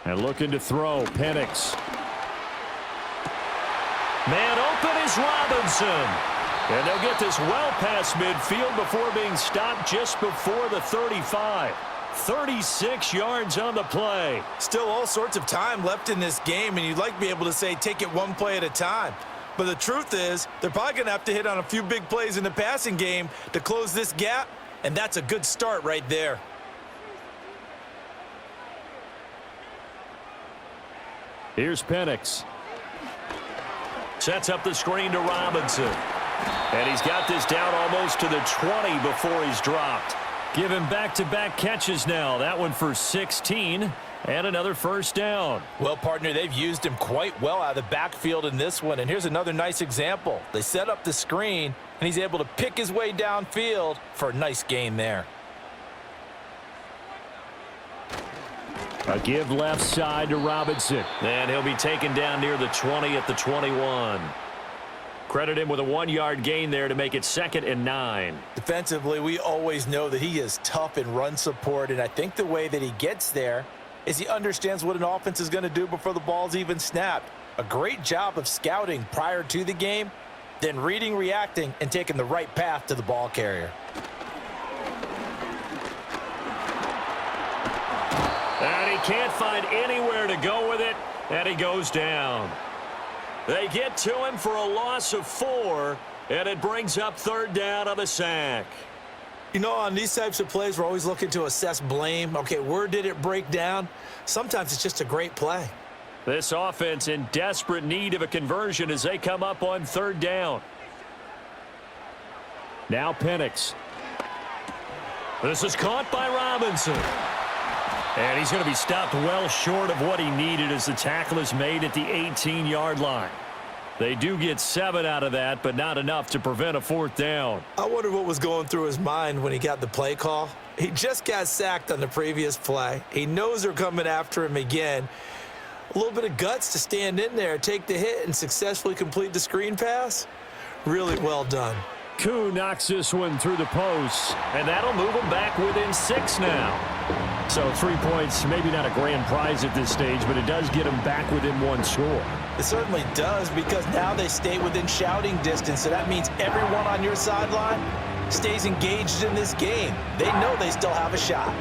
And looking to throw, Penix. Man open is Robinson. And they'll get this well past midfield before being stopped just before the 35. 36 yards on the play. Still all sorts of time left in this game, and you'd like to be able to say take it one play at a time. But the truth is, they're probably going to have to hit on a few big plays in the passing game to close this gap, and that's a good start right there. Here's Penix. Sets up the screen to Robinson. And he's got this down almost to the 20 before he's dropped. Give him back-to-back catches now. That one for 16 and another first down. Well, partner, they've used him quite well out of the backfield in this one. And here's another nice example. They set up the screen, and he's able to pick his way downfield for a nice gain there. A give left side to Robinson. And he'll be taken down near the 20 at the 21. Credit him with a 1-yard gain there to make it 2nd and 9. Defensively, we always know that he is tough in run support, and I think the way that he gets there is he understands what an offense is going to do before the ball's even snapped. A great job of scouting prior to the game, then reading, reacting, and taking the right path to the ball carrier. And he can't find anywhere to go with it, and he goes down. They get to him for a loss of 4, and it brings up 3rd down on the sack. You know, on these types of plays, we're always looking to assess blame. Okay, where did it break down? Sometimes it's just a great play. This offense in desperate need of a conversion as they come up on 3rd down. Now Penix. This is caught by Robinson. And he's going to be stopped well short of what he needed as the tackle is made at the 18-yard line. They do get 7 out of that, but not enough to prevent a 4th down. I wonder what was going through his mind when he got the play call. He just got sacked on the previous play. He knows they're coming after him again. A little bit of guts to stand in there, take the hit, and successfully complete the screen pass. Really well done. Koo knocks this one through the post. And that'll move them back within 6 now. So 3 points, maybe not a grand prize at this stage, but it does get them back within 1 score. It certainly does, because now they stay within shouting distance, so that means everyone on your sideline stays engaged in this game. They know they still have a shot.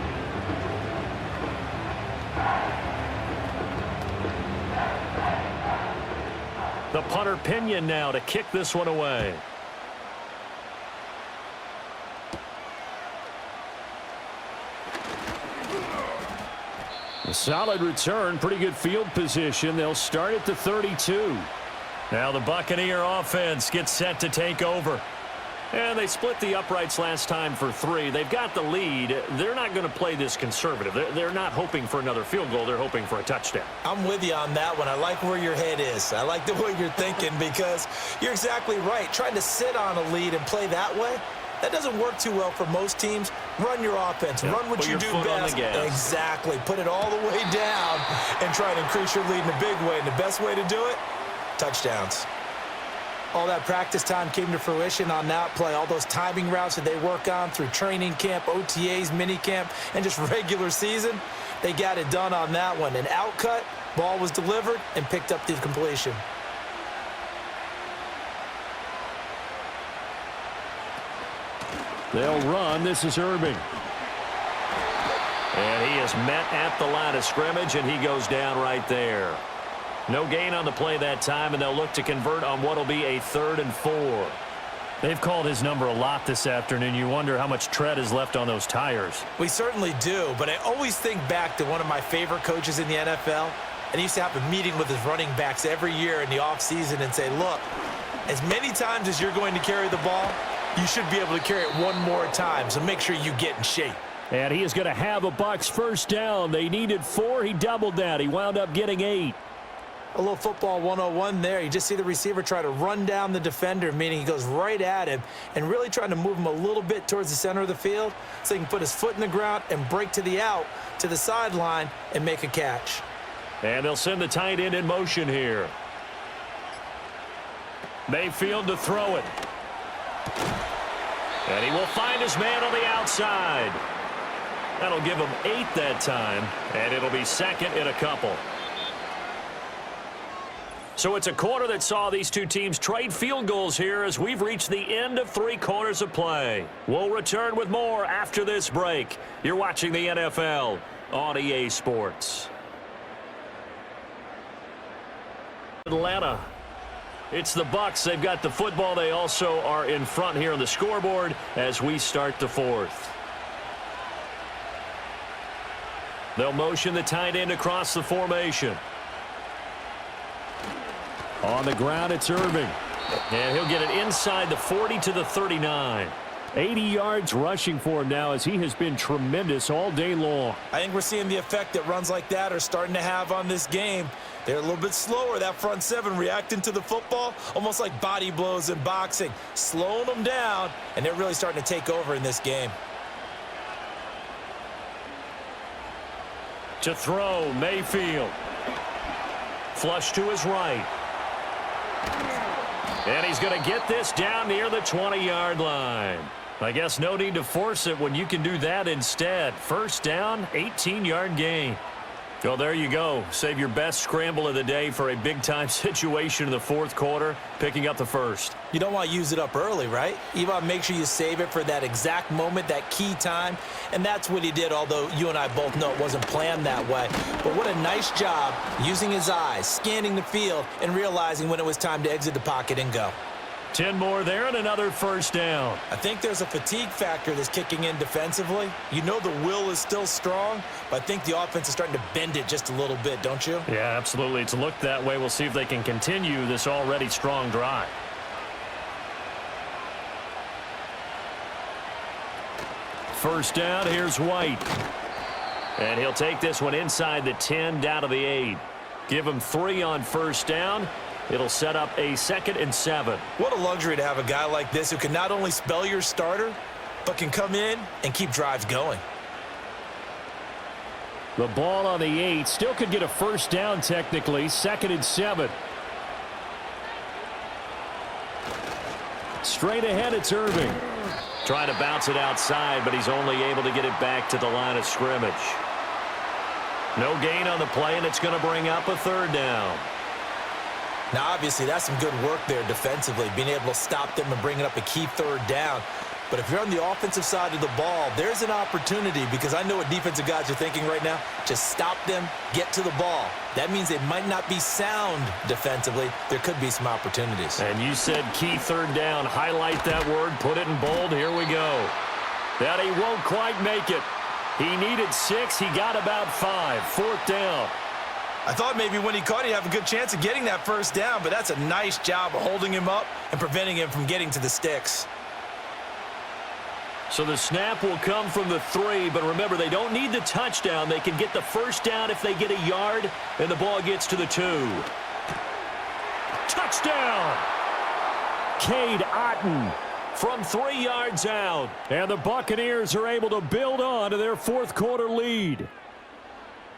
The punter Pinion now to kick this one away. A solid return, pretty good field position. They'll start at the 32. Now the Buccaneer offense gets set to take over. And they split the uprights last time for 3. They've got the lead. They're not going to play this conservative. They're not hoping for another field goal. They're hoping for a touchdown. I'm with you on that one. I like where your head is. I like the way you're thinking because you're exactly right. Trying to sit on a lead and play that way, that doesn't work too well for most teams. Run your offense. Run what you do best. Exactly. Put it all the way down and try to increase your lead in a big way. And the best way to do it, touchdowns. All that practice time came to fruition on that play. All those timing routes that they work on through training camp, OTAs, minicamp, and just regular season, they got it done on that one. An outcut, ball was delivered, and picked up the completion. They'll run. This is Irving. And he is met at the line of scrimmage, and he goes down right there. No gain on the play that time, and they'll look to convert on what will be a 3rd and 4. They've called his number a lot this afternoon. You wonder how much tread is left on those tires. We certainly do, but I always think back to one of my favorite coaches in the NFL, and he used to have a meeting with his running backs every year in the offseason and say, look, as many times as you're going to carry the ball, you should be able to carry it one more time, so make sure you get in shape. And he is going to have a Bucs first down. They needed 4. He doubled that. He wound up getting 8. A little football 101 there. You just see the receiver try to run down the defender, meaning he goes right at him and really trying to move him a little bit towards the center of the field so he can put his foot in the ground and break to the out, to the sideline, and make a catch. And they'll send the tight end in motion here. Mayfield to throw it. And he will find his man on the outside. That'll give him 8 that time, and it'll be 2nd and a couple. So it's a quarter that saw these two teams trade field goals here as we've reached the end of 3 quarters of play. We'll return with more after this break. You're watching the NFL on EA Sports. Atlanta. It's the Bucs. They've got the football. They also are in front here on the scoreboard as we start the 4th. They'll motion the tight end across the formation. On the ground, it's Irving. And he'll get it inside the 40 to the 39. 80 yards rushing for him now as he has been tremendous all day long. I think we're seeing the effect that runs like that are starting to have on this game. They're a little bit slower, that front 7, reacting to the football, almost like body blows in boxing, slowing them down, and they're really starting to take over in this game. To throw, Mayfield. Flush to his right. And he's going to get this down near the 20-yard line. I guess no need to force it when you can do that instead. First down, 18-yard gain. Well, there you go. Save your best scramble of the day for a big-time situation in the 4th quarter, picking up the 1st. You don't want to use it up early, right? You want to make sure you save it for that exact moment, that key time, and that's what he did, although you and I both know it wasn't planned that way. But what a nice job using his eyes, scanning the field, and realizing when it was time to exit the pocket and go. 10 more there and another first down. I think there's a fatigue factor that's kicking in defensively. You know the will is still strong, but I think the offense is starting to bend it just a little bit, don't you? Yeah, absolutely. It's looked that way. We'll see if they can continue this already strong drive. First down, here's White. And he'll take this one inside the 10 down to the 8. Give him 3 on first down. It'll set up a 2nd and 7. What a luxury to have a guy like this who can not only spell your starter, but can come in and keep drives going. The ball on the 8. Still could get a first down technically. 2nd and 7. Straight ahead, it's Irving. Trying to bounce it outside, but he's only able to get it back to the line of scrimmage. No gain on the play, and it's going to bring up a 3rd down. Now, obviously, that's some good work there defensively, being able to stop them and bringing up a key 3rd down. But if you're on the offensive side of the ball, there's an opportunity because I know what defensive guys are thinking right now. Just stop them, get to the ball. That means they might not be sound defensively. There could be some opportunities. And you said key 3rd down. Highlight that word. Put it in bold. Here we go. That he won't quite make it. He needed 6. He got about 5. 4th down. I thought maybe when he caught, he'd have a good chance of getting that first down, but that's a nice job of holding him up and preventing him from getting to the sticks. So the snap will come from the 3, but remember, they don't need the touchdown. They can get the first down if they get a yard, and the ball gets to the 2. Touchdown! Cade Otton from 3 yards out. And the Buccaneers are able to build on to their fourth quarter lead.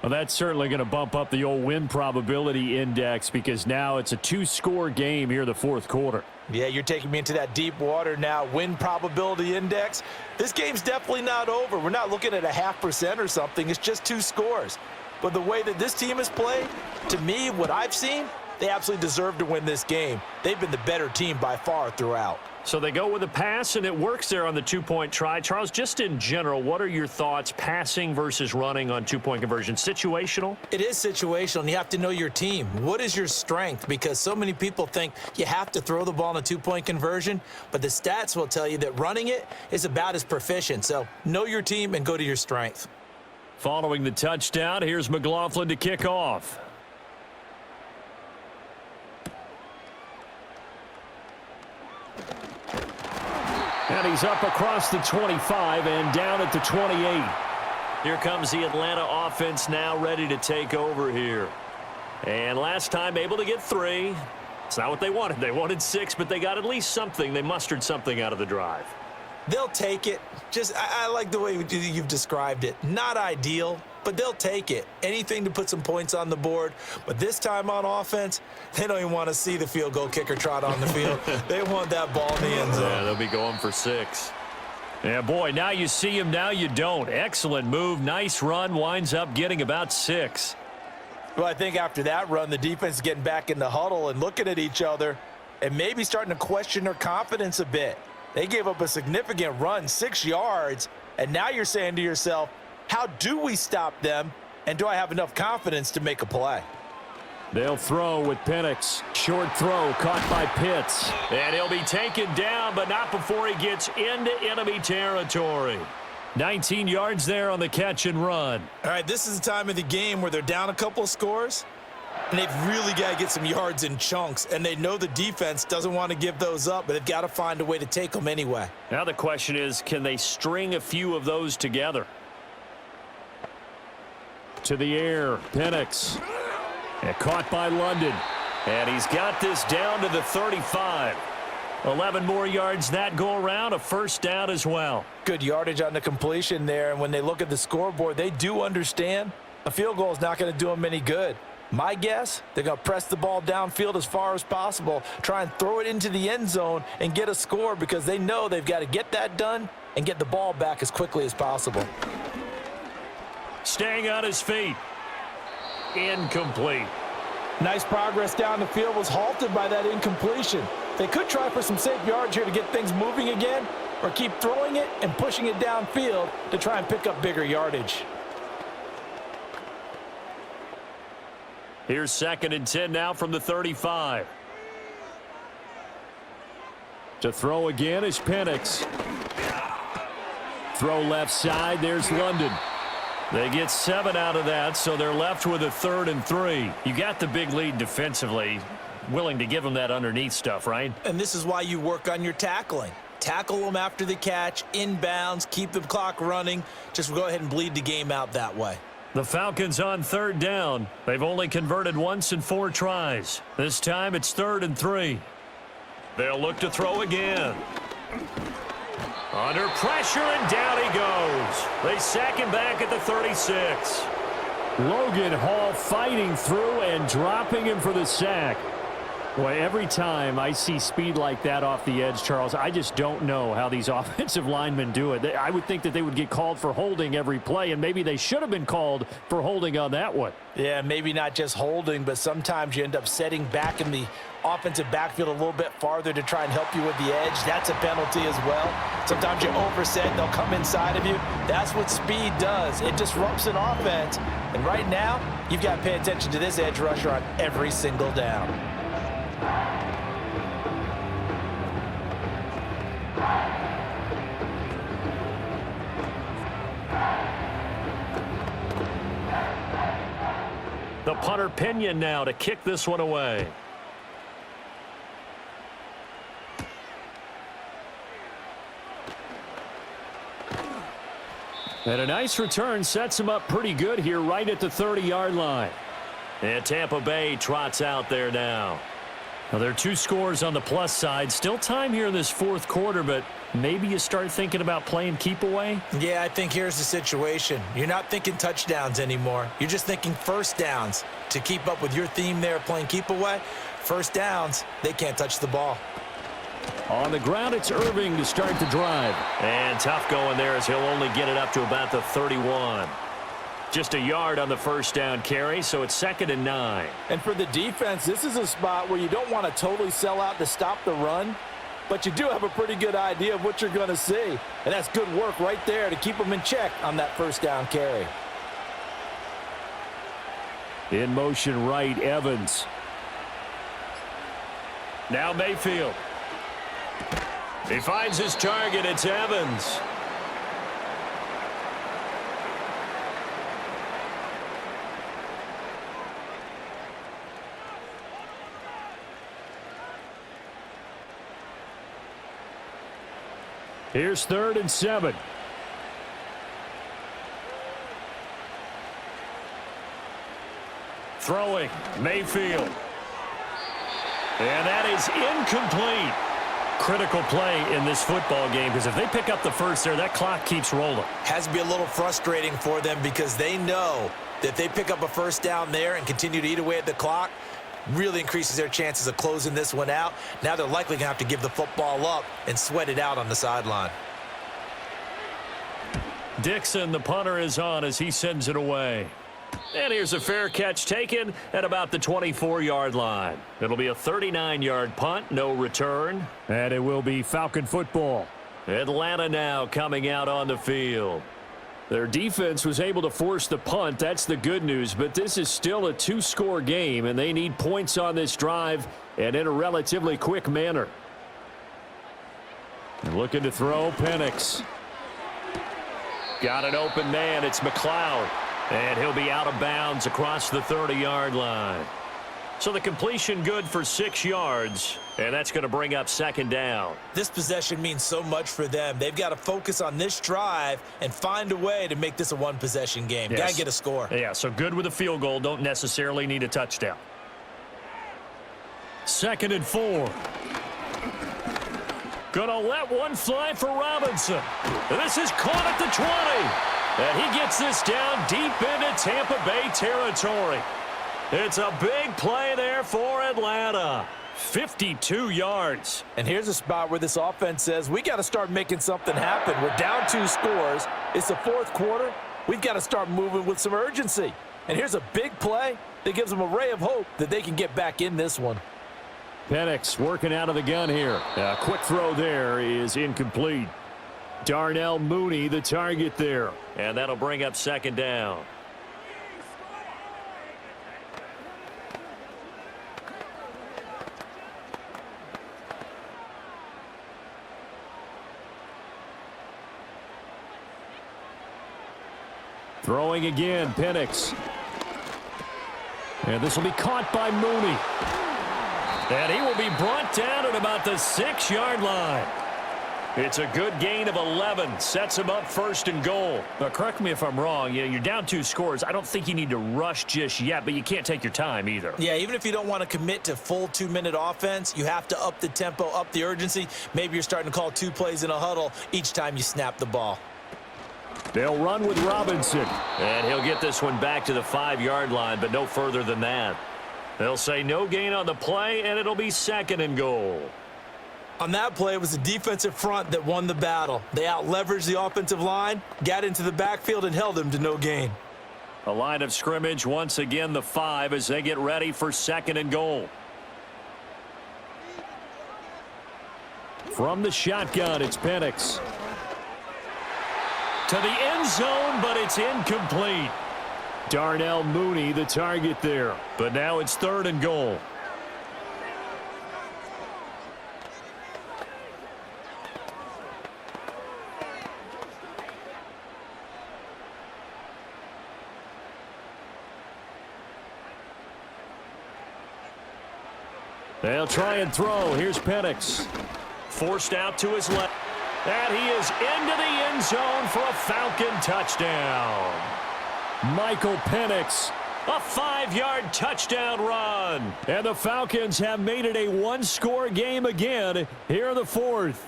Well, that's certainly going to bump up the old win probability index because now it's a 2-score game here in the fourth quarter. Yeah, you're taking me into that deep water now. Win probability index. This game's definitely not over. We're not looking at a 0.5% or something. It's just 2 scores. But the way that this team has played, to me, what I've seen, they absolutely deserve to win this game. They've been the better team by far throughout. So they go with a pass, and it works there on the 2-point try. Charles, just in general, what are your thoughts passing versus running on 2-point conversion? Situational? It is situational, and you have to know your team. What is your strength? Because so many people think you have to throw the ball in a 2-point conversion, but the stats will tell you that running it is about as proficient. So know your team and go to your strength. Following the touchdown, here's McLaughlin to kick off. And he's up across the 25 and down at the 28. Here comes the Atlanta offense now ready to take over here. And last time able to get 3. It's not what they wanted. They wanted 6, but they got at least something. They mustered something out of the drive. They'll take it. I like the way you've described it. Not ideal, but they'll take it. Anything to put some points on the board. But this time on offense, they don't even want to see the field goal kicker trot on the field. They want that ball in the end zone. Yeah, they'll be going for 6. Yeah, boy, now you see him, now you don't. Excellent move, nice run, winds up getting about 6. Well, I think after that run, the defense is getting back in the huddle and looking at each other and maybe starting to question their confidence a bit. They gave up a significant run, 6 yards, and now you're saying to yourself, how do we stop them, and do I have enough confidence to make a play? They'll throw with Penix. Short throw caught by Pitts. And he'll be taken down, but not before he gets into enemy territory. 19 yards there on the catch and run. All right, this is the time of the game where they're down a couple of scores, and they've really got to get some yards in chunks, and they know the defense doesn't want to give those up, but they've got to find a way to take them anyway. Now the question is, can they string a few of those together? To the air, Penix. And caught by London. And he's got this down to the 35. 11 more yards that go around, a first down as well. Good yardage on the completion there, and when they look at the scoreboard, they do understand a field goal is not going to do them any good. My guess, they're going to press the ball downfield as far as possible, try and throw it into the end zone and get a score because they know they've got to get that done and get the ball back as quickly as possible. Staying on his feet. Incomplete. Nice progress down the field was halted by that incompletion. They could try for some safe yards here to get things moving again, or keep throwing it and pushing it downfield to try and pick up bigger yardage. Here's 2nd and 10 now from the 35. To throw again is Penix. Throw left side, there's London. They get 7 out of that, so they're left with a 3rd and 3. You got the big lead defensively. Willing to give them that underneath stuff, right? And this is why you work on your tackling. Tackle them after the catch, inbounds, keep the clock running. Just go ahead and bleed the game out that way. The Falcons on 3rd down. They've only converted once in 4 tries. This time it's 3rd and 3. They'll look to throw again. Under pressure, and down he goes. They sack him back at the 36. Logan Hall fighting through and dropping him for the sack. Boy, every time I see speed like that off the edge, Charles, I just don't know how these offensive linemen do it. I would think that they would get called for holding every play, and maybe they should have been called for holding on that one. Yeah, maybe not just holding, but sometimes you end up setting back in the offensive backfield a little bit farther to try and help you with the edge. That's a penalty as well. Sometimes you overset, they'll come inside of you. That's what speed does. It disrupts an offense. And right now, you've got to pay attention to this edge rusher on every single down. The punter Pinion now to kick this one away. And a nice return sets him up pretty good here right at the 30-yard line. And Tampa Bay trots out there now. Well, there are 2 scores on the plus side. Still time here in this fourth quarter, but maybe you start thinking about playing keep away? Yeah, I think here's the situation. You're not thinking touchdowns anymore. You're just thinking first downs. To keep up with your theme there playing keep away, first downs, they can't touch the ball. On the ground, it's Irving to start the drive. And tough going there as he'll only get it up to about the 31. Just a yard on the first down carry, so it's 2nd and 9. And for the defense, this is a spot where you don't want to totally sell out to stop the run, but you do have a pretty good idea of what you're going to see. And that's good work right there to keep them in check on that first down carry. In motion right, Evans. Now Mayfield. He finds his target. It's Evans. Here's 3rd and 7. Throwing, Mayfield. And that is incomplete. Critical play in this football game because if they pick up the first there, that clock keeps rolling. Has to be a little frustrating for them because they know that if they pick up a first down there and continue to eat away at the clock, really increases their chances of closing this one out. Now they're likely going to have to give the football up and sweat it out on the sideline. Dixon, the punter, is on as he sends it away. And here's a fair catch taken at about the 24-yard line. It'll be a 39-yard punt, no return. And it will be Falcon football. Atlanta now coming out on the field. Their defense was able to force the punt. That's the good news. But this is still a 2-score game, and they need points on this drive and in a relatively quick manner. And looking to throw, Penix. Got an open man. It's McLeod. And he'll be out of bounds across the 30-yard line. So the completion good for 6 yards, and that's going to bring up 2nd down. This possession means so much for them. They've got to focus on this drive and find a way to make this a one-possession game. Yes. Got to get a score. Yeah, so good with a field goal. Don't necessarily need a touchdown. 2nd and 4. Gonna let one fly for Robinson. This is caught at the 20. And he gets this down deep into Tampa Bay territory. It's a big play there for Atlanta. 52 yards. And here's a spot where this offense says, we got to start making something happen. We're down 2 scores. It's the fourth quarter. We've got to start moving with some urgency. And here's a big play that gives them a ray of hope that they can get back in this one. Penix working out of the gun here. A quick throw there is incomplete. Darnell Mooney, the target there. And that'll bring up 2nd down. Throwing again, Penix. And this will be caught by Mooney. And he will be brought down at about the 6-yard line. It's a good gain of 11. Sets him up 1st and goal. Now, correct me if I'm wrong. You're down 2 scores. I don't think you need to rush just yet, but you can't take your time either. Yeah, even if you don't want to commit to full 2-minute offense, you have to up the tempo, up the urgency. Maybe you're starting to call 2 plays in a huddle each time you snap the ball. They'll run with Robinson. And he'll get this one back to the 5-yard line, but no further than that. They'll say no gain on the play, and it'll be 2nd and goal. On that play, it was the defensive front that won the battle. They out-leveraged the offensive line, got into the backfield, and held them to no gain. A line of scrimmage, once again the 5 as they get ready for 2nd and goal. From the shotgun, it's Penix. To the end zone, but it's incomplete. Darnell Mooney, the target there. But now it's 3rd and goal. They'll try and throw. Here's Penix. Forced out to his left. And he is into the end zone for a Falcon touchdown. Michael Penix. A 5-yard touchdown run. And the Falcons have made it a one-score game again here in the fourth.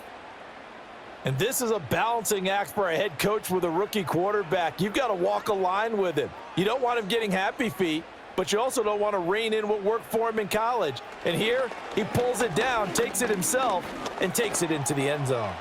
And this is a balancing act for a head coach with a rookie quarterback. You've got to walk a line with him. You don't want him getting happy feet, but you also don't want to rein in what worked for him in college. And here, he pulls it down, takes it himself, and takes it into the end zone.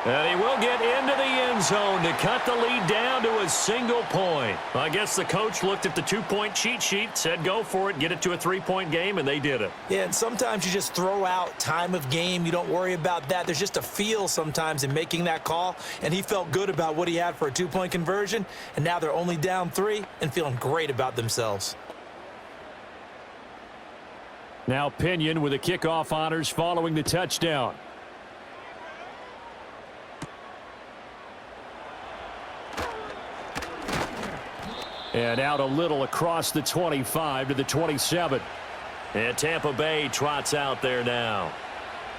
And he will get into the end zone to cut the lead down to a single point. I guess the coach looked at the 2-point cheat sheet, said go for it, get it to a 3-point game, and they did it. Yeah, and sometimes you just throw out time of game. You don't worry about that. There's just a feel sometimes in making that call, and he felt good about what he had for a 2-point conversion, and now they're only down 3 and feeling great about themselves. Now Pinion with the kickoff honors following the touchdown. And out a little across the 25 to the 27. And Tampa Bay trots out there now.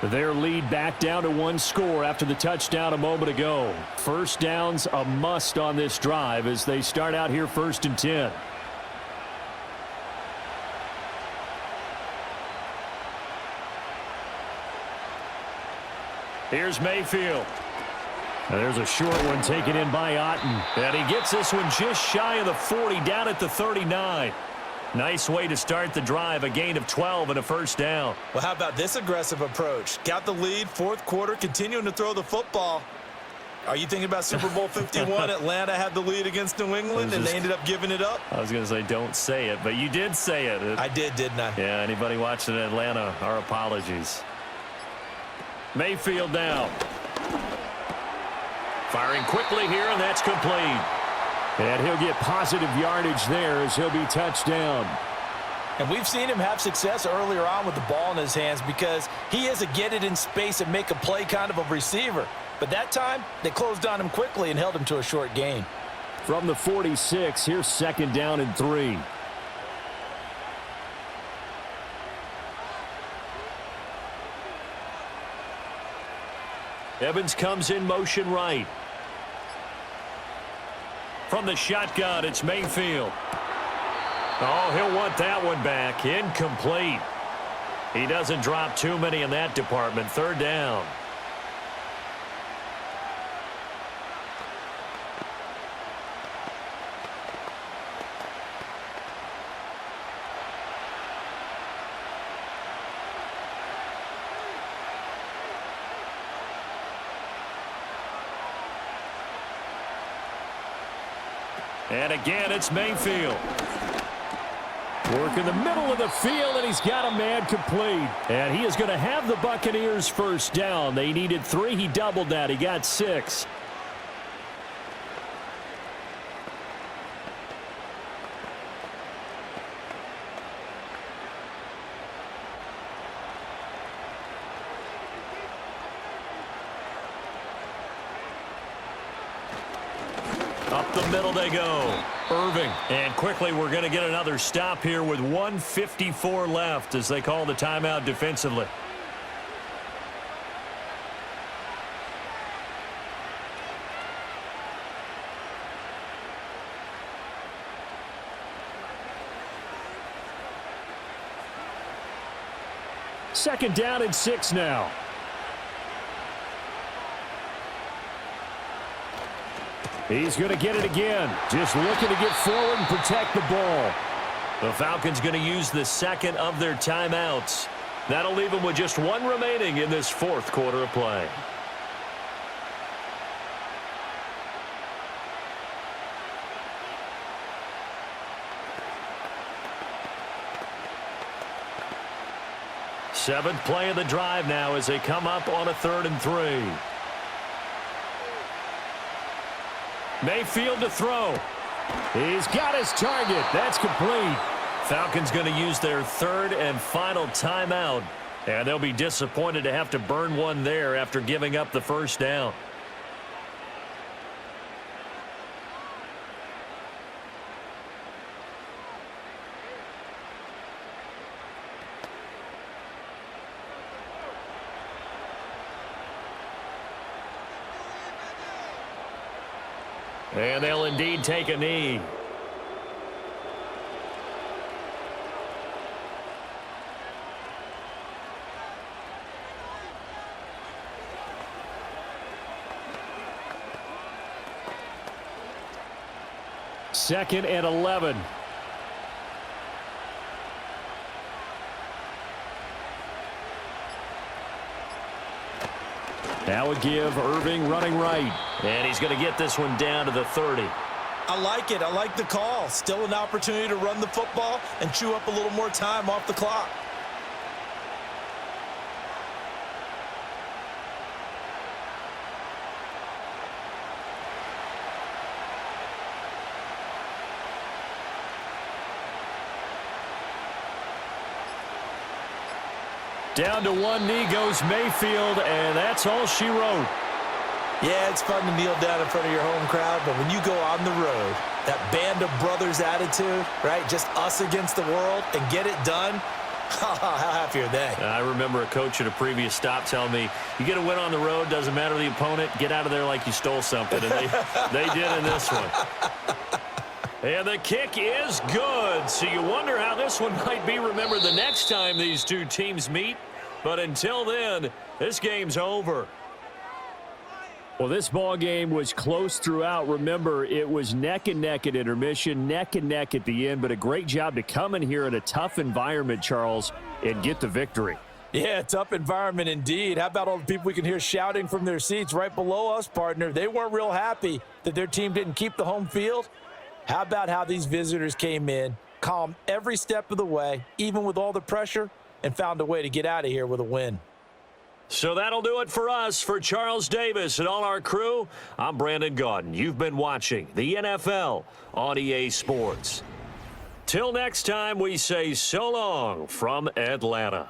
Their lead back down to 1 score after the touchdown a moment ago. First down's a must on this drive as they start out here 1st and 10. Here's Mayfield. And there's a short one taken in by Otten. And he gets this one just shy of the 40, down at the 39. Nice way to start the drive, a gain of 12 and a first down. Well, how about this aggressive approach? Got the lead, 4th quarter, continuing to throw the football. Are you thinking about Super Bowl 51? Atlanta had the lead against New England, and they ended up giving it up? I was going to say don't say it, but you did say it. I did, didn't I? Yeah, anybody watching Atlanta, our apologies. Mayfield now. Firing quickly here, and that's complete. And he'll get positive yardage there as he'll be touched down. And we've seen him have success earlier on with the ball in his hands because he is a get it in space and make a play kind of a receiver. But that time, they closed on him quickly and held him to a short gain. From the 46, here's 2nd down and 3. Evans comes in motion right. From the shotgun, it's Mayfield. Oh, he'll want that one back. Incomplete. He doesn't drop too many in that department. 3rd down. And again, it's Mayfield. Work in the middle of the field, and he's got a man complete. And he is going to have the Buccaneers first down. They needed 3. He doubled that. He got 6. Up the middle they go. Irving. And quickly we're going to get another stop here with 1:54 left as they call the timeout defensively. Second down and 6 now. He's going to get it again. Just looking to get forward and protect the ball. The Falcons going to use the 2nd of their timeouts. That'll leave them with just 1 remaining in this 4th quarter of play. Seventh play of the drive now as they come up on a 3rd and 3. Mayfield to throw. He's got his target. That's complete. Falcons going to use their 3rd and final timeout. And they'll be disappointed to have to burn one there after giving up the first down. And they'll indeed take a knee. Second and 11. That would give Irving running right. And he's going to get this one down to the 30. I like it. I like the call. Still an opportunity to run the football and chew up a little more time off the clock. Down to one knee goes Mayfield, and that's all she wrote. Yeah, it's fun to kneel down in front of your home crowd, but when you go on the road, that band of brothers attitude, right, just us against the world, and get it done, how happy are they? I remember a coach at a previous stop telling me, you get a win on the road, doesn't matter the opponent, get out of there like you stole something, and they did in this one. And the kick is good, so you wonder how this one might be remembered the next time these two teams meet. But until then, this game's over. Well, this ball game was close throughout. Remember, it was neck and neck at intermission, neck and neck at the end, but a great job to come in here in a tough environment, Charles, and get the victory. Yeah, tough environment indeed. How about all the people we can hear shouting from their seats right below us, partner? They weren't real happy that their team didn't keep the home field. How about how these visitors came in, calm every step of the way, even with all the pressure, and found a way to get out of here with a win. So that'll do it for us. For Charles Davis and all our crew, I'm Brandon Gaudin. You've been watching the NFL on EA Sports. Till next time, we say so long from Atlanta.